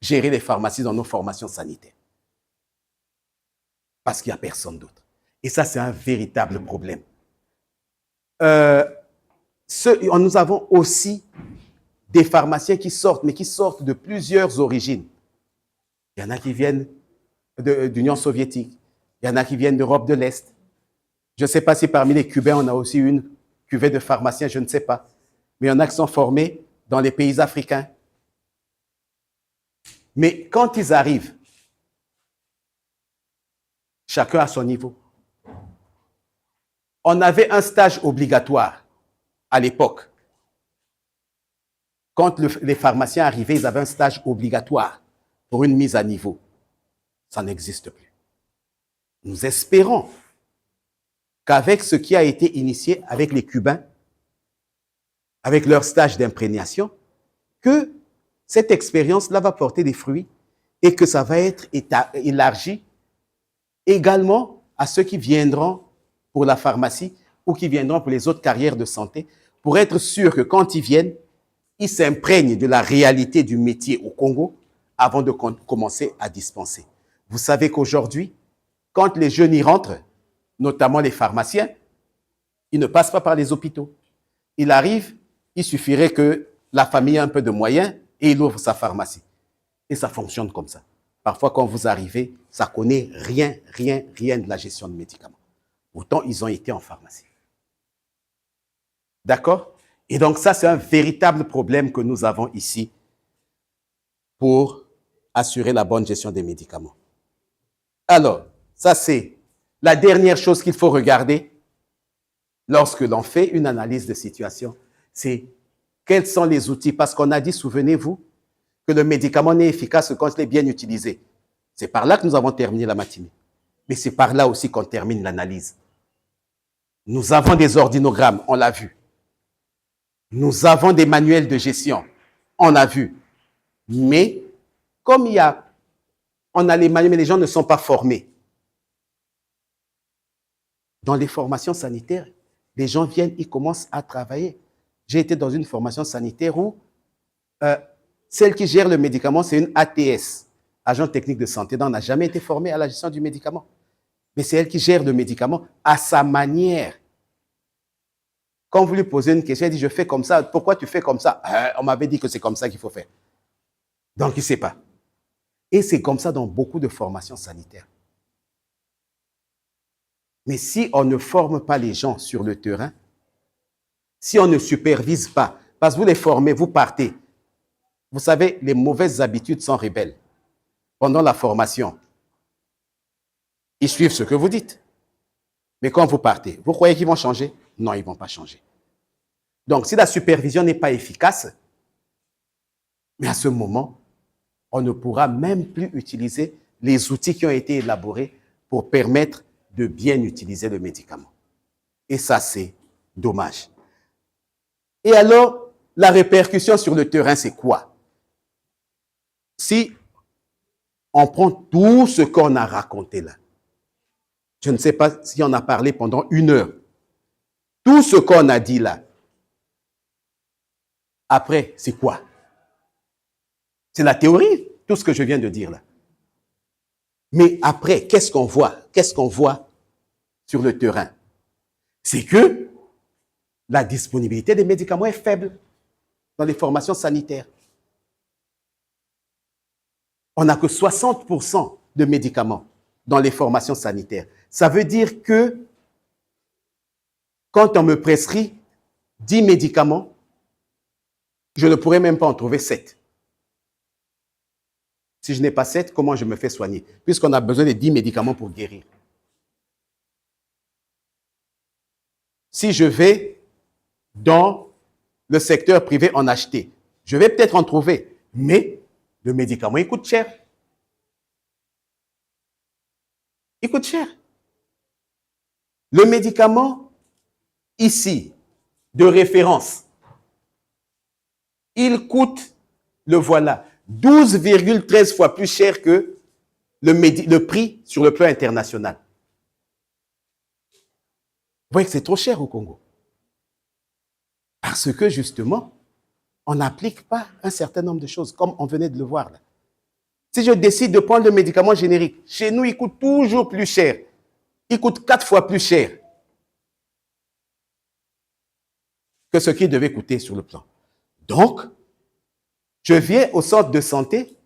gérer les pharmacies dans nos formations sanitaires. Parce qu'il n'y a personne d'autre. Et ça, c'est un véritable problème. Nous avons aussi des pharmaciens qui sortent, mais qui sortent de plusieurs origines. Il y en a qui viennent d'Union soviétique, il y en a qui viennent d'Europe de l'Est. Je ne sais pas si parmi les Cubains, on a aussi une cuvée de pharmaciens, je ne sais pas. Mais il y en a qui sont formés dans les pays africains. Mais quand ils arrivent, chacun à son niveau. On avait un stage obligatoire à l'époque. Quand les pharmaciens arrivaient, ils avaient un stage obligatoire pour une mise à niveau. Ça n'existe plus. Nous espérons qu'avec ce qui a été initié avec les Cubains, avec leur stage d'imprégnation, que cette expérience-là va porter des fruits et que ça va être élargi également à ceux qui viendront pour la pharmacie ou qui viendront pour les autres carrières de santé, pour être sûr que quand ils viennent, ils s'imprègnent de la réalité du métier au Congo avant de commencer à dispenser. Vous savez qu'aujourd'hui, quand les jeunes y rentrent, notamment les pharmaciens, ils ne passent pas par les hôpitaux. Il arrive, il suffirait que la famille ait un peu de moyens et il ouvre sa pharmacie. Et ça fonctionne comme ça. Parfois, quand vous arrivez, ça ne connaît rien de la gestion de médicaments. Pourtant, ils ont été en pharmacie. D'accord? Et donc ça, c'est un véritable problème que nous avons ici pour assurer la bonne gestion des médicaments. Alors, ça c'est la dernière chose qu'il faut regarder lorsque l'on fait une analyse de situation, c'est quels sont les outils. Parce qu'on a dit, souvenez-vous, que le médicament n'est efficace que quand il est bien utilisé. C'est par là que nous avons terminé la matinée. Mais c'est par là aussi qu'on termine l'analyse. Nous avons des ordinogrammes, on l'a vu. Nous avons des manuels de gestion, on a vu. Mais comme on a les manuels, mais les gens ne sont pas formés. Dans les formations sanitaires, les gens viennent, ils commencent à travailler. J'ai été dans une formation sanitaire où celle qui gère le médicament, c'est une ATS, agent technique de santé. Donc, on n'a jamais été formé à la gestion du médicament. Mais c'est elle qui gère le médicament à sa manière. Quand vous lui posez une question, elle dit, je fais comme ça. Pourquoi tu fais comme ça? On m'avait dit que c'est comme ça qu'il faut faire. Donc, il ne sait pas. Et c'est comme ça dans beaucoup de formations sanitaires. Mais si on ne forme pas les gens sur le terrain, si on ne supervise pas, parce que vous les formez, vous partez. Vous savez, les mauvaises habitudes sont rebelles. Pendant la formation, ils suivent ce que vous dites. Mais quand vous partez, vous croyez qu'ils vont changer? Non, ils ne vont pas changer. Donc, si la supervision n'est pas efficace, mais à ce moment, on ne pourra même plus utiliser les outils qui ont été élaborés pour permettre de bien utiliser le médicament. Et ça, c'est dommage. Et alors, la répercussion sur le terrain, c'est quoi? Si on prend tout ce qu'on a raconté là, je ne sais pas si on a parlé pendant 1 heure, tout ce qu'on a dit là, après, c'est quoi? C'est la théorie, tout ce que je viens de dire là. Mais après, qu'est-ce qu'on voit? Qu'est-ce qu'on voit sur le terrain? C'est que la disponibilité des médicaments est faible dans les formations sanitaires. On n'a que 60% de médicaments dans les formations sanitaires. Ça veut dire que quand on me prescrit 10 médicaments, je ne pourrais même pas en trouver 7. Si je n'ai pas 7, comment je me fais soigner? Puisqu'on a besoin de 10 médicaments pour guérir. Si je vais dans le secteur privé en acheter, je vais peut-être en trouver, mais le médicament, il coûte cher. Il coûte cher. Le médicament, ici, de référence, il coûte, le voilà, 12,13 fois plus cher que le prix sur le plan international. Vous voyez que c'est trop cher au Congo. Parce que, justement, on n'applique pas un certain nombre de choses, comme on venait de le voir là. Si je décide de prendre le médicament générique, chez nous, il coûte toujours plus cher. Il coûte 4 fois plus cher que ce qu'il devait coûter sur le plan. Donc, je viens au centre de santé,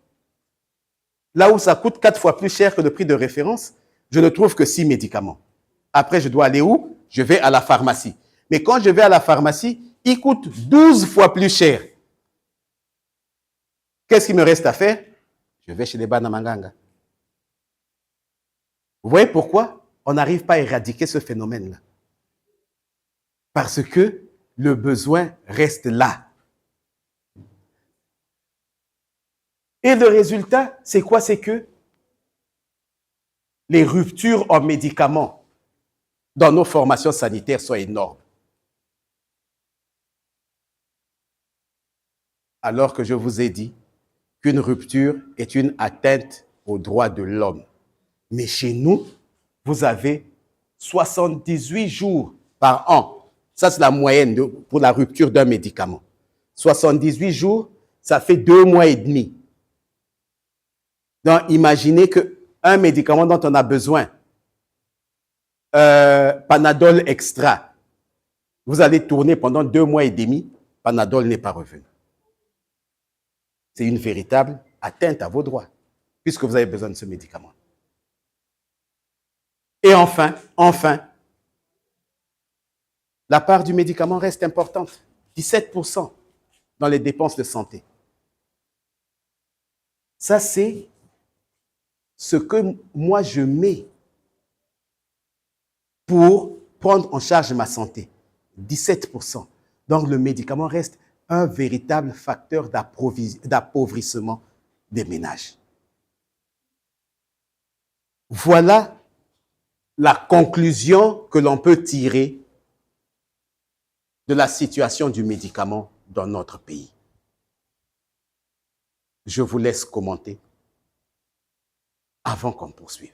là où ça coûte 4 fois plus cher que le prix de référence, je ne trouve que 6 médicaments. Après, je dois aller où? Je vais à la pharmacie. Mais quand je vais à la pharmacie, il coûte 12 fois plus cher. Qu'est-ce qu'il me reste à faire? Je vais chez les Banamanganga. Vous voyez pourquoi on n'arrive pas à éradiquer ce phénomène-là? Parce que le besoin reste là. Et le résultat, c'est quoi? C'est que les ruptures en médicaments dans nos formations sanitaires sont énormes. Alors que je vous ai dit qu'une rupture est une atteinte aux droits de l'homme. Mais chez nous, vous avez 78 jours par an. Ça, c'est la moyenne pour la rupture d'un médicament. 78 jours, ça fait 2 mois et demi. Donc, imaginez qu'un médicament dont on a besoin, Panadol Extra, vous allez tourner pendant 2 mois et demi, Panadol n'est pas revenu. C'est une véritable atteinte à vos droits, puisque vous avez besoin de ce médicament. Et enfin, la part du médicament reste importante, 17% dans les dépenses de santé. Ça, c'est ce que moi je mets pour prendre en charge ma santé. 17%. Donc le médicament reste un véritable facteur d'appauvrissement des ménages. Voilà la conclusion que l'on peut tirer de la situation du médicament dans notre pays. Je vous laisse commenter avant qu'on poursuive.